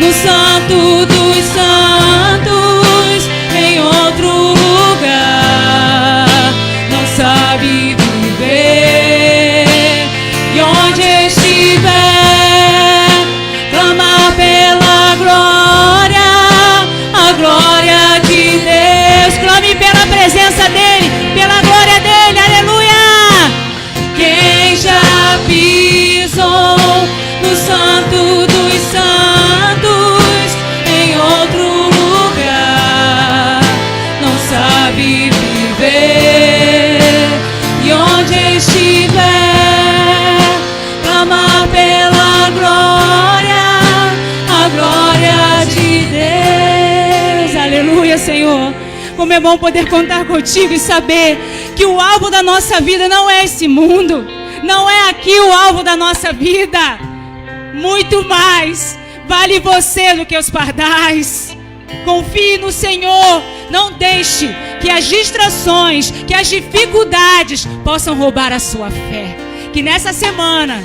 Santo dos santos, em outro lugar, não sabe viver. E onde estiver, clamar pela glória, a glória de Deus. Clame pela presença dEle, pela glória dEle, aleluia. Quem já pisou no santo dos santos, em outro lugar, não sabe viver. E onde estiver, clamar pela glória, a glória de Deus. Aleluia, Senhor. Como é bom poder contar contigo e saber que o alvo da nossa vida não é esse mundo, não é aqui o alvo da nossa vida. Muito mais vale você do que os pardais. Confie no Senhor. Não deixe que as distrações, que as dificuldades possam roubar a sua fé. Que nessa semana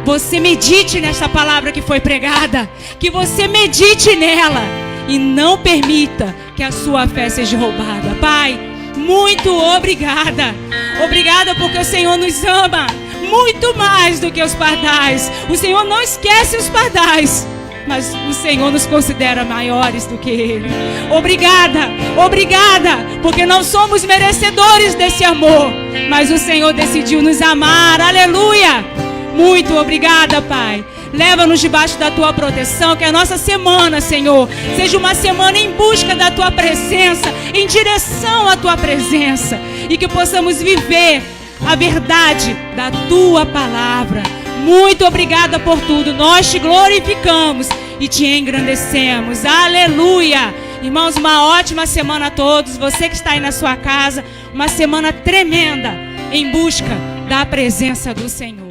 você medite nessa palavra que foi pregada, que você medite nela e não permita que a sua fé seja roubada. Pai, muito obrigada. Obrigada porque o Senhor nos ama muito mais do que os pardais. O Senhor não esquece os pardais, mas o Senhor nos considera maiores do que Ele. Obrigada, obrigada, porque não somos merecedores desse amor, mas o Senhor decidiu nos amar. Aleluia! Muito obrigada, Pai. Leva-nos debaixo da Tua proteção, que a nossa semana, Senhor, seja uma semana em busca da Tua presença, em direção à Tua presença, e que possamos viver a verdade da Tua palavra. Muito obrigada por tudo. Nós te glorificamos e te engrandecemos. Aleluia! Irmãos, uma ótima semana a todos. Você que está aí na sua casa, uma semana tremenda em busca da presença do Senhor.